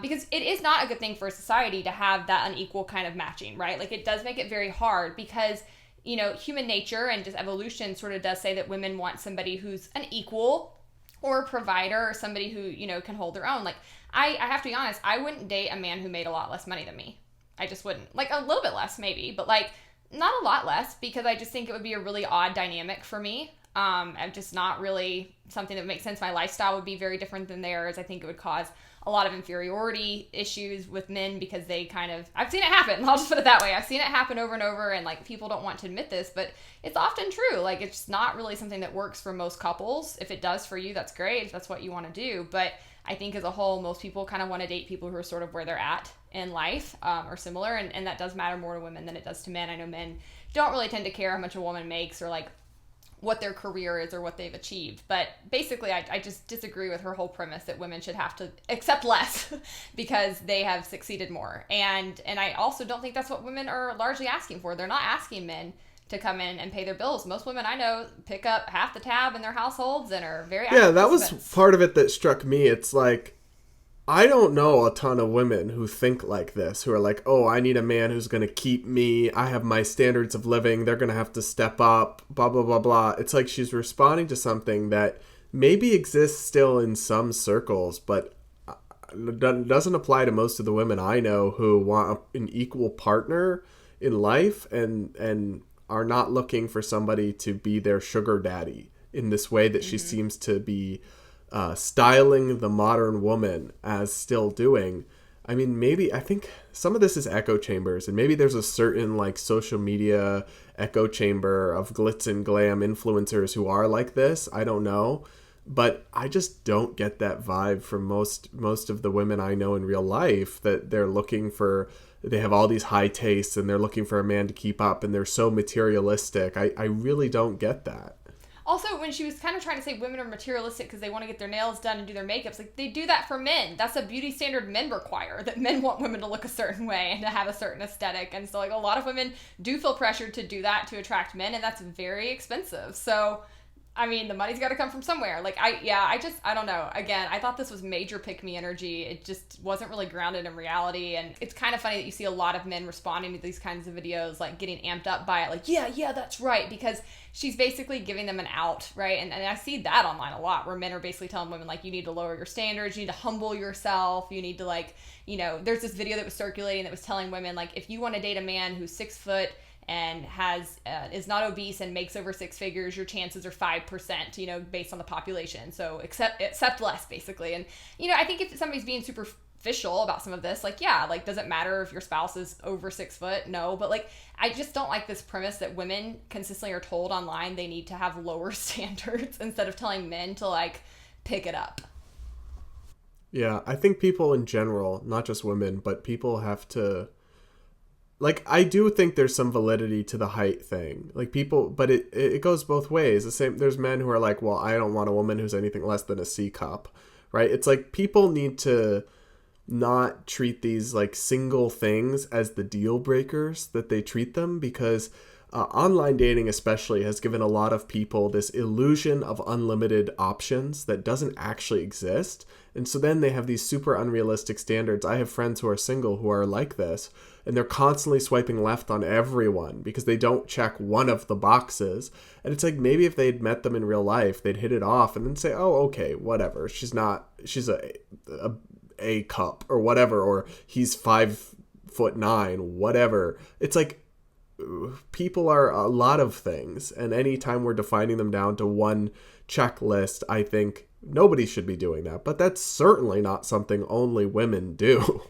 S1: Because it is not a good thing for society to have that unequal kind of matching, right? Like, it does make it very hard because, you know, human nature and just evolution sort of does say that women want somebody who's an equal or a provider or somebody who, you know, can hold their own. Like, I have to be honest, I wouldn't date a man who made a lot less money than me. I just wouldn't. Like, a little bit less maybe, but, like, not a lot less, because I just think it would be a really odd dynamic for me. I'm just not really something that makes sense. My lifestyle would be very different than theirs. I think it would cause a lot of inferiority issues with men because they kind of, I've seen it happen. I'll just put it that way. I've seen it happen over and over, and, like, people don't want to admit this, but it's often true. Like, it's not really something that works for most couples. If it does for you, that's great, if that's what you want to do. But I think as a whole, most people kind of want to date people who are sort of where they're at in life, or similar, and that does matter more to women than it does to men. I know men don't really tend to care how much a woman makes or, like, what their career is or what they've achieved. But basically, I just disagree with her whole premise that women should have to accept less because they have succeeded more. And I also don't think that's what women are largely asking for. They're not asking men to come in and pay their bills. Most women I know pick up half the tab in their households and are very active
S2: that was
S1: participants.
S2: part of it that struck me. It's like, I don't know a ton of women who think like this, who are like, oh, I need a man who's going to keep me. I have my standards of living. They're going to have to step up, blah, blah, blah, blah. It's like she's responding to something that maybe exists still in some circles, but doesn't apply to most of the women I know who want an equal partner in life and are not looking for somebody to be their sugar daddy in this way that she seems to be styling the modern woman as still doing. I mean, maybe, I think some of this is echo chambers, and maybe there's a certain, like, social media echo chamber of glitz and glam influencers who are like this. I don't know, but I just don't get that vibe from most of the women I know in real life, that they're looking for, they have all these high tastes and they're looking for a man to keep up, and they're so materialistic. I really don't get that.
S1: Also, when she was kind of trying to say women are materialistic because they want to get their nails done and do their makeups, like, they do that for men. That's a beauty standard men require, that men want women to look a certain way and to have a certain aesthetic. And so, like, a lot of women do feel pressured to do that to attract men, and that's very expensive. So, I mean, the money's got to come from somewhere. Like, I don't know. Again, I thought this was major pick-me energy. It just wasn't really grounded in reality. And it's kind of funny that you see a lot of men responding to these kinds of videos, like, getting amped up by it. Like, yeah, that's right. Because she's basically giving them an out, right? And I see that online a lot, where men are basically telling women, like, you need to lower your standards. You need to humble yourself. You need to, like, you know, there's this video that was circulating that was telling women, like, if you want to date a man who's 6 foot and is not obese and makes over 6 figures, your chances are 5%, you know, based on the population. So accept less, basically. And, you know, I think if somebody's being superficial about some of this, like, yeah, like, does it matter if your spouse is over 6 foot? No, but, like, I just don't like this premise that women consistently are told online they need to have lower standards instead of telling men to, like, pick it up.
S2: Yeah, I think people in general, not just women, but people have to, like, I do think there's some validity to the height thing. Like, people, but it goes both ways. The same, there's men who are like, well, I don't want a woman who's anything less than a C cup, right? It's like, people need to not treat these, like, single things as the deal breakers that they treat them, because online dating especially has given a lot of people this illusion of unlimited options that doesn't actually exist. And so then they have these super unrealistic standards. I have friends who are single who are like this, and they're constantly swiping left on everyone because they don't check one of the boxes. And it's like, maybe if they'd met them in real life, they'd hit it off and then say, oh, okay, whatever. She's a cup or whatever, or he's 5'9", whatever. It's like, people are a lot of things, and anytime we're defining them down to one checklist, I think nobody should be doing that. But that's certainly not something only women do.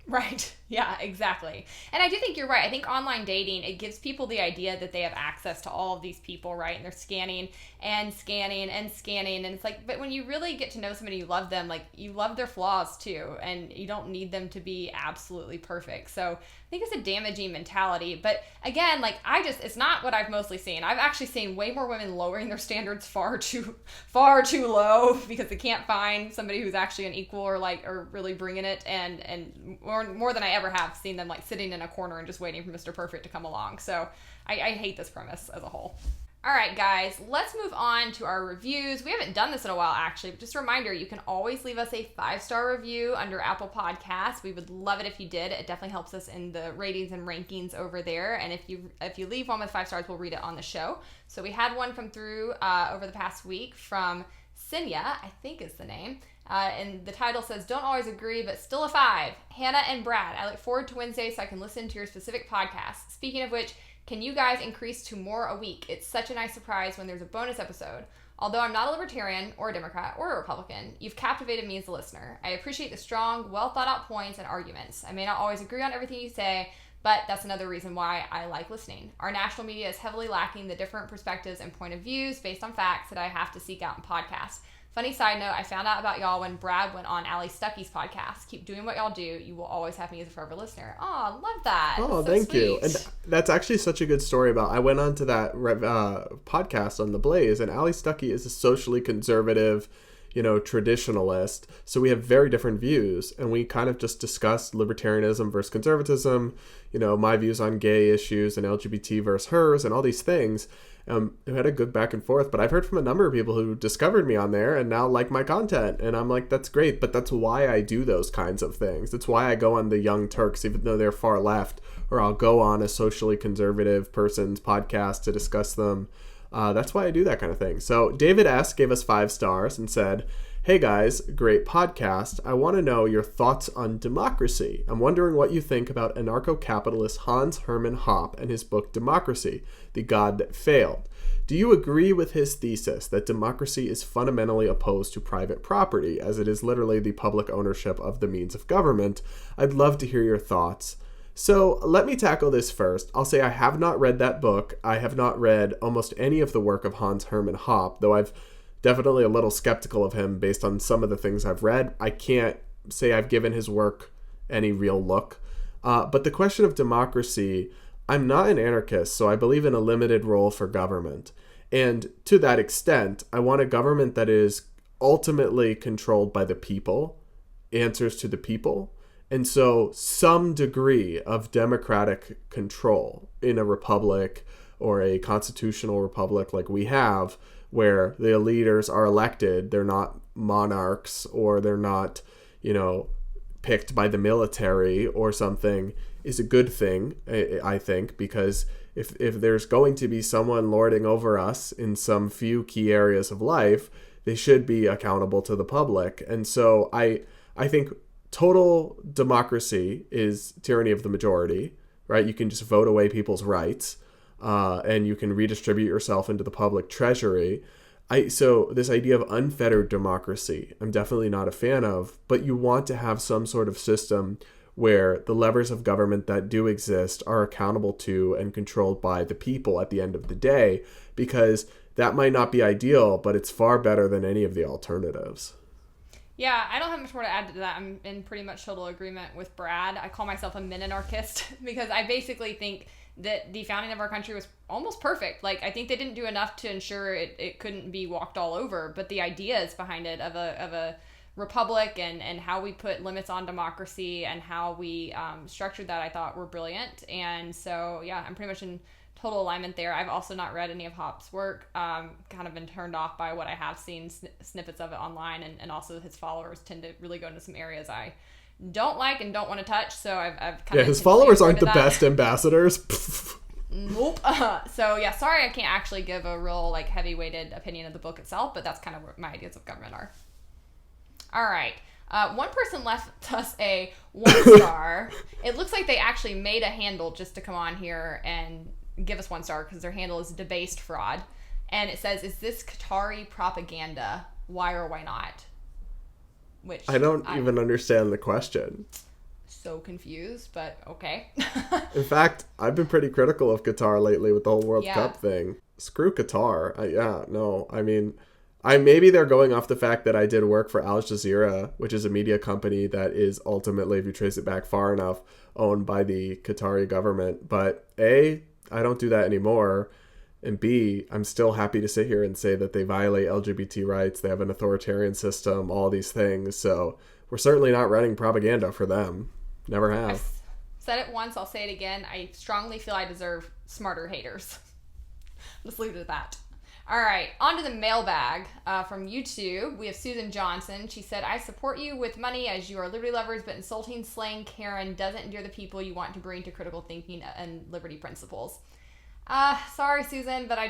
S1: Right. Yeah, exactly. And I do think you're right. I think online dating, it gives people the idea that they have access to all of these people, right? And they're scanning and scanning and scanning. And it's like, but when you really get to know somebody, you love them, like you love their flaws too. And you don't need them to be absolutely perfect. So I think it's a damaging mentality. But again, like it's not what I've mostly seen. I've actually seen way more women lowering their standards far too low because they can't find somebody who's actually an equal or really bringing it. And more than I ever have seen them like sitting in a corner and just waiting for Mr. Perfect to come along. So I hate this premise as a whole. All right, guys, let's move on to our reviews. We haven't done this in a while, actually, but just a reminder, you can always leave us a 5-star review under Apple Podcasts. We would love it if you did. It definitely helps us in the ratings and rankings over there. And if you leave one with 5 stars, we'll read it on the show. So we had one come through over the past week from Sinya, I think is the name. And the title says, "Don't always agree, but still a 5. Hannah and Brad, I look forward to Wednesday so I can listen to your specific podcast. Speaking of which, can you guys increase to more a week? It's such a nice surprise when there's a bonus episode. Although I'm not a Libertarian or a Democrat or a Republican, you've captivated me as a listener. I appreciate the strong, well thought out points and arguments. I may not always agree on everything you say, but that's another reason why I like listening. Our national media is heavily lacking the different perspectives and point of views based on facts that I have to seek out in podcasts. Funny side note, I found out about y'all when Brad went on Ali Stuckey's podcast. Keep doing what y'all do. You will always have me as a forever listener." Oh, love that.
S2: Oh,
S1: so
S2: thank you.
S1: sweet.
S2: And that's actually such a good story about, I went on to that podcast on The Blaze, and Ali Stuckey is a socially conservative, traditionalist. So we have very different views, and we kind of just discussed libertarianism versus conservatism, my views on gay issues and LGBT versus hers and all these things. We had a good back and forth, but I've heard from a number of people who discovered me on there and now like my content. And I'm like, that's great, but that's why I do those kinds of things. That's why I go on the Young Turks, even though they're far left, or I'll go on a socially conservative person's podcast to discuss them. That's why I do that kind of thing. So David S. gave us 5 stars and said, "Hey guys, great podcast. I want to know your thoughts on democracy. I'm wondering what you think about anarcho-capitalist Hans Hermann Hoppe and his book Democracy, The God That Failed. Do you agree with his thesis that democracy is fundamentally opposed to private property, as it is literally the public ownership of the means of government? I'd love to hear your thoughts." So let me tackle this first. I'll say I have not read that book. I have not read almost any of the work of Hans Hermann Hoppe, though I've definitely a little skeptical of him based on some of the things I've read. I can't say I've given his work any real look. But the question of democracy, I'm not an anarchist, so I believe in a limited role for government. And to that extent, I want a government that is ultimately controlled by the people, answers to the people. And so some degree of democratic control in a republic or a constitutional republic like we have, where the leaders are elected, they're not monarchs, or they're not, picked by the military or something, is a good thing, I think, because if there's going to be someone lording over us in some few key areas of life, they should be accountable to the public. And so I think total democracy is tyranny of the majority, right? You can just vote away people's rights. And you can redistribute yourself into the public treasury. So this idea of unfettered democracy, I'm definitely not a fan of, but you want to have some sort of system where the levers of government that do exist are accountable to and controlled by the people at the end of the day, because that might not be ideal, but it's far better than any of the alternatives.
S1: Yeah, I don't have much more to add to that. I'm in pretty much total agreement with Brad. I call myself a min-anarchist because I basically think that the founding of our country was almost perfect. Like, I think they didn't do enough to ensure it couldn't be walked all over, but the ideas behind it of a republic and how we put limits on democracy and how we structured that, I thought were brilliant. And so, yeah, I'm pretty much in total alignment there. I've also not read any of Hoppe's work, kind of been turned off by what I have seen, snippets of it online, and also his followers tend to really go into some areas I don't like and don't want to touch, so I've kind of...
S2: his followers aren't the best ambassadors.
S1: Nope. So yeah, sorry I can't actually give a real heavy-weighted opinion of the book itself, but that's kind of what my ideas of government are. All right. One person left us a 1 star. It looks like they actually made a handle just to come on here and give us 1 star because their handle is debased fraud. And it says, is this Qatari propaganda? Why or why not? Which
S2: I don't even understand the question.
S1: So confused, but okay.
S2: In fact, I've been pretty critical of Qatar lately with the whole World Cup thing. Screw Qatar. Maybe they're going off the fact that I did work for Al Jazeera, which is a media company that is ultimately, if you trace it back far enough, owned by the Qatari government. But A, I don't do that anymore. And B, I'm still happy to sit here and say that they violate LGBT rights. They have an authoritarian system, all these things. So we're certainly not running propaganda for them. Never have.
S1: I've said it once, I'll say it again. I strongly feel I deserve smarter haters. Let's leave it at that. All right, on to the mailbag from YouTube. We have Susan Johnson. She said, I support you with money as you are liberty lovers, but insulting, slaying Karen doesn't endear the people you want to bring to critical thinking and liberty principles. Sorry, Susan, but I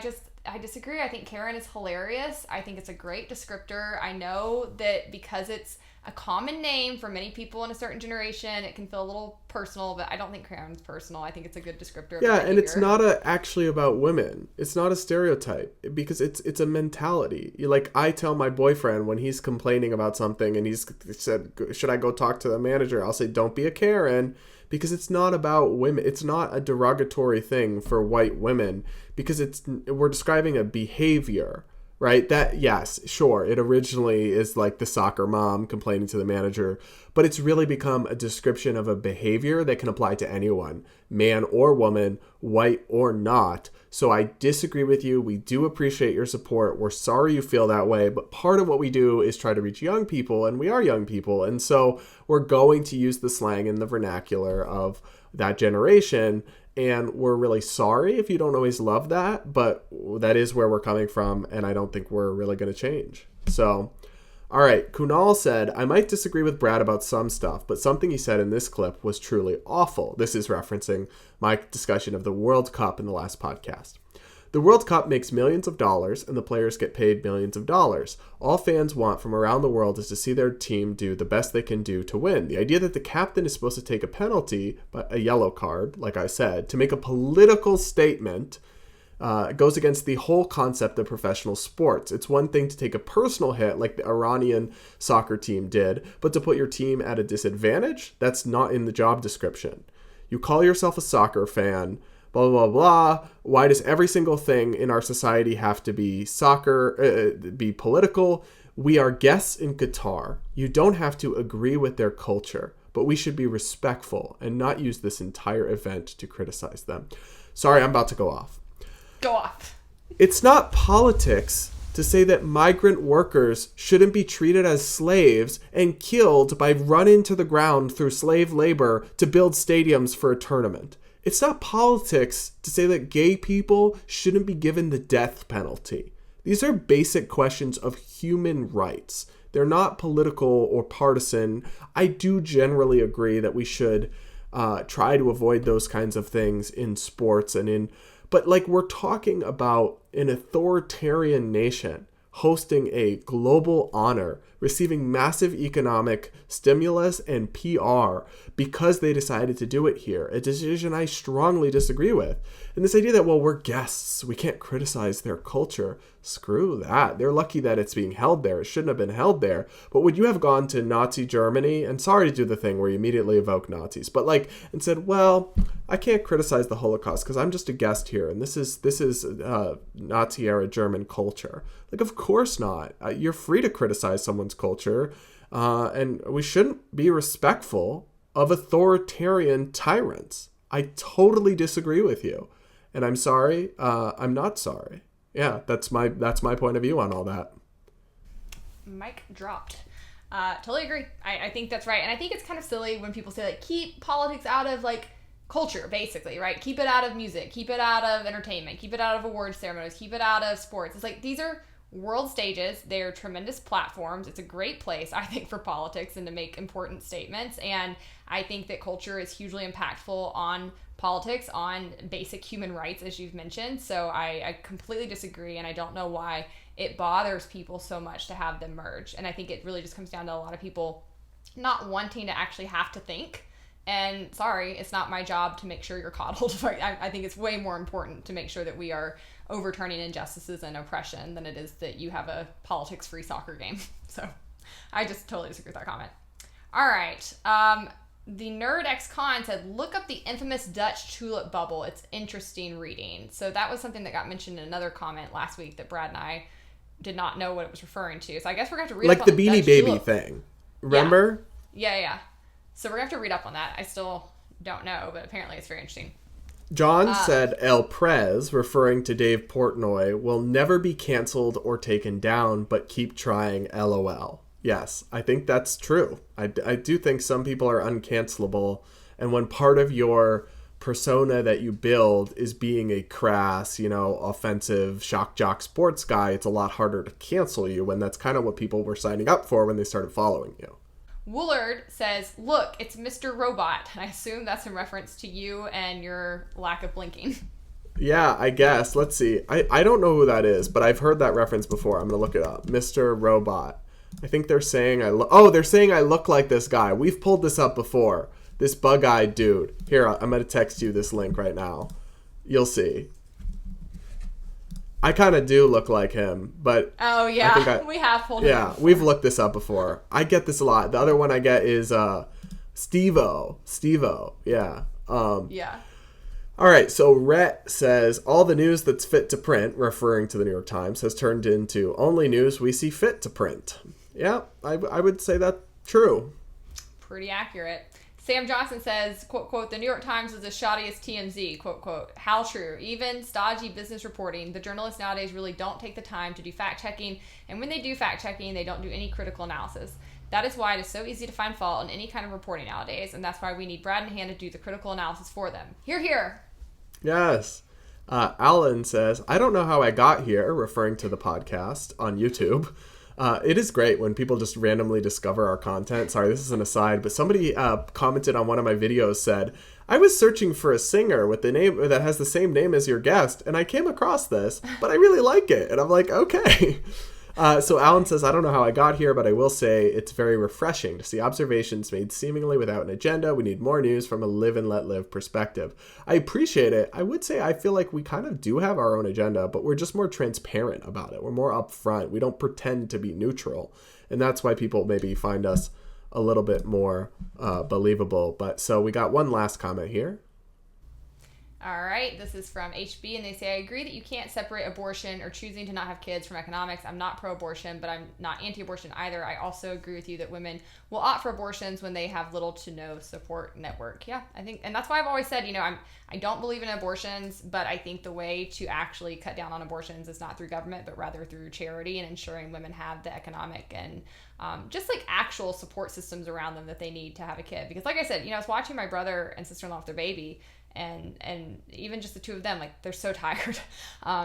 S1: disagree. I think Karen is hilarious. I think it's a great descriptor. I know that because it's a common name for many people in a certain generation, it can feel a little personal, but I don't think Karen's personal. I think it's a good descriptor of
S2: and it's not actually about women. It's not a stereotype because it's a mentality. Like, I tell my boyfriend when he's complaining about something and he's said, should I go talk to the manager? I'll say, don't be a Karen, because it's not about women. It's not a derogatory thing for white women because we're describing a behavior. Right? That, yes, sure, it originally is like the soccer mom complaining to the manager, but it's really become a description of a behavior that can apply to anyone, man or woman, white or not. So I disagree with you. We do appreciate your support. We're sorry you feel that way, but part of what we do is try to reach young people, and we are young people. And so we're going to use the slang and the vernacular of that generation. And we're really sorry if you don't always love that, but that is where we're coming from, and I don't think we're really going to change. So, all right, Kunal said, I might disagree with Brad about some stuff, but something he said in this clip was truly awful. This is referencing my discussion of the World Cup in the last podcast. The World Cup makes millions of dollars, and the players get paid millions of dollars. All fans want from around the world is to see their team do the best they can do to win. The idea that the captain is supposed to take a penalty, a yellow card, like I said, to make a political statement goes against the whole concept of professional sports. It's one thing to take a personal hit like the Iranian soccer team did, but to put your team at a disadvantage, that's not in the job description. You call yourself a soccer fan, blah, blah, blah. Why does every single thing in our society have to be soccer, be political? We are guests in Qatar. You don't have to agree with their culture, but we should be respectful and not use this entire event to criticize them. Sorry, I'm about to go off.
S1: Go off.
S2: It's not politics to say that migrant workers shouldn't be treated as slaves and killed by run into the ground through slave labor to build stadiums for a tournament. It's not politics to say that gay people shouldn't be given the death penalty. These are basic questions of human rights. They're not political or partisan. I do generally agree that we should try to avoid those kinds of things in sports but like, we're talking about an authoritarian nation hosting a global honor, receiving massive economic stimulus and PR because they decided to do it here. A decision I strongly disagree with. And this idea that, well, we're guests, we can't criticize their culture. Screw that. They're lucky that it's being held there. It shouldn't have been held there. But would you have gone to Nazi Germany? And sorry to do the thing where you immediately evoke Nazis, but and said, well, I can't criticize the Holocaust because I'm just a guest here, and this is Nazi era German culture. Of course not. You're free to criticize someone's culture, and we shouldn't be respectful of authoritarian tyrants. I totally disagree with you, and I'm sorry. I'm not sorry. Yeah, that's my point of view on all that.
S1: Mic dropped. Totally agree. I think that's right. And I think it's kind of silly when people say, keep politics out of, culture, basically, right? Keep it out of music. Keep it out of entertainment. Keep it out of awards ceremonies. Keep it out of sports. It's these are world stages. They're tremendous platforms. It's a great place, I think, for politics and to make important statements. And I think that culture is hugely impactful on politics, on basic human rights, as you've mentioned. So I completely disagree, and I don't know why it bothers people so much to have them merge. And I think it really just comes down to a lot of people not wanting to actually have to think And sorry, it's not my job to make sure you're coddled. I think it's way more important to make sure that we are overturning injustices and oppression than it is that you have a politics-free soccer game. So I just totally disagree with that comment. All right. The Nerd X Con said, look up the infamous Dutch tulip bubble. It's interesting reading. So that was something that got mentioned in another comment last week that Brad and I did not know what it was referring to. So I guess we're going to have to read up on
S2: the Beanie
S1: Dutch
S2: Baby
S1: tulip
S2: thing. Remember?
S1: Yeah. So we're going to have to read up on that. I still don't know, but apparently it's very interesting.
S2: John said El Prez, referring to Dave Portnoy, will never be canceled or taken down, but keep trying, LOL. Yes, I think that's true. I do think some people are uncancelable, and when part of your persona that you build is being a crass, offensive, shock jock sports guy, it's a lot harder to cancel you when that's kind of what people were signing up for when they started following you.
S1: Woolard says, look, it's Mr. Robot. I assume that's in reference to you and your lack of blinking.
S2: Yeah, I guess. Let's see. I don't know who that is, but I've heard that reference before. I'm going to look it up. Mr. Robot. I think they're saying they're saying I look like this guy. We've pulled this up before. This bug-eyed dude. Here, I'm going to text you this link right now. You'll see. I kind of do look like him, but...
S1: Oh, yeah. We have pulled it up before.
S2: We've looked this up before. I get this a lot. The other one I get is Steve-O. Steve-O, yeah.
S1: Yeah.
S2: All right, so Rhett says, all the news that's fit to print, referring to the New York Times, has turned into only news we see fit to print. Yeah, I would say that's true.
S1: Pretty accurate. Sam Johnson says, quote, quote, the New York Times is as shoddy as TMZ, quote, quote. How true. Even stodgy business reporting, the journalists nowadays really don't take the time to do fact-checking, and when they do fact-checking, they don't do any critical analysis. That is why it is so easy to find fault in any kind of reporting nowadays, and that's why we need Brad and Hannah to do the critical analysis for them. Hear, hear.
S2: Yes. Alan says, I don't know how I got here, referring to the podcast on YouTube. It is great when people just randomly discover our content. Sorry, this is an aside, but somebody commented on one of my videos, said, I was searching for a singer with the name that has the same name as your guest, and I came across this, but I really like it. And I'm like, okay. So Alan says, I don't know how I got here, but I will say it's very refreshing to see observations made seemingly without an agenda. We need more news from a live and let live perspective. I appreciate it. I would say I feel like we kind of do have our own agenda, but we're just more transparent about it. We're more upfront. We don't pretend to be neutral. And that's why people maybe find us a little bit more believable. But so we got one last comment here.
S1: All right, this is from HB, and they say, I agree that you can't separate abortion or choosing to not have kids from economics. I'm not pro-abortion, but I'm not anti-abortion either. I also agree with you that women will opt for abortions when they have little to no support network. Yeah, I think, and that's why I've always said, I don't believe in abortions, but I think the way to actually cut down on abortions is not through government, but rather through charity and ensuring women have the economic and just like actual support systems around them that they need to have a kid. Because like I said, I was watching my brother and sister-in-law with their baby, and even just the two of them, like, they're so tired.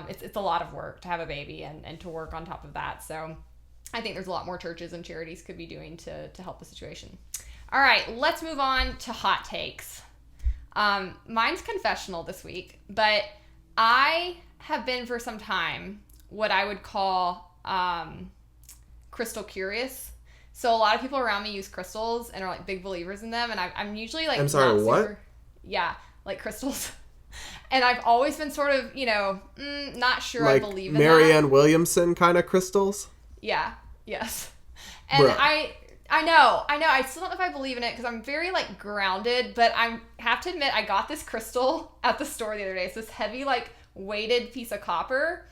S1: It's a lot of work to have a baby and to work on top of that. So I think there's a lot more churches and charities could be doing to help the situation. All right, let's move on to hot takes. Mine's confessional this week, but I have been for some time what I would call crystal curious. So a lot of people around me use crystals and are like big believers in them, and I'm usually like,
S2: I'm sorry, what?
S1: Yeah, like crystals. And I've always been sort of, not sure
S2: like
S1: I believe in
S2: Marianne
S1: that.
S2: Williamson kind of crystals?
S1: Yeah, yes. And
S2: Bruh.
S1: I know. I still don't know if I believe in it because I'm very, like, grounded, but I have to admit I got this crystal at the store the other day. It's this heavy, like, weighted piece of copper,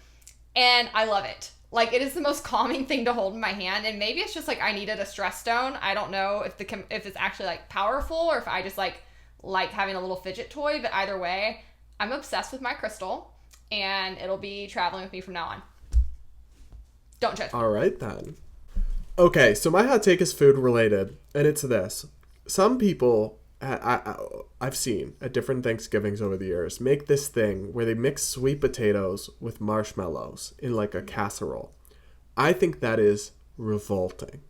S1: and I love it. Like, it is the most calming thing to hold in my hand, and maybe it's just, like, I needed a stress stone. I don't know if it's actually, like, powerful or if I just, like having a little fidget toy, but either way, I'm obsessed with my crystal, and it'll be traveling with me from now on. Don't judge me.
S2: All right, then. Okay, so my hot take is food related, and it's this. Some people I've seen at different Thanksgivings over the years make this thing where they mix sweet potatoes with marshmallows in like a casserole. I think that is revolting.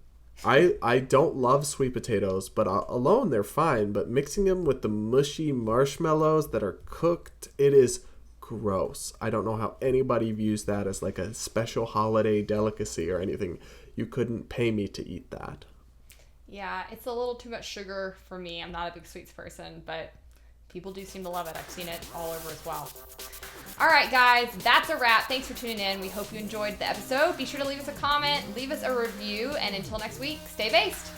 S2: I don't love sweet potatoes, but alone they're fine, but mixing them with the mushy marshmallows that are cooked, it is gross. I don't know how anybody views that as like a special holiday delicacy or anything. You couldn't pay me to eat that.
S1: Yeah, it's a little too much sugar for me. I'm not a big sweets person, but people do seem to love it. I've seen it all over as well. All right, guys, that's a wrap. Thanks for tuning in. We hope you enjoyed the episode. Be sure to leave us a comment, leave us a review, and until next week, stay based.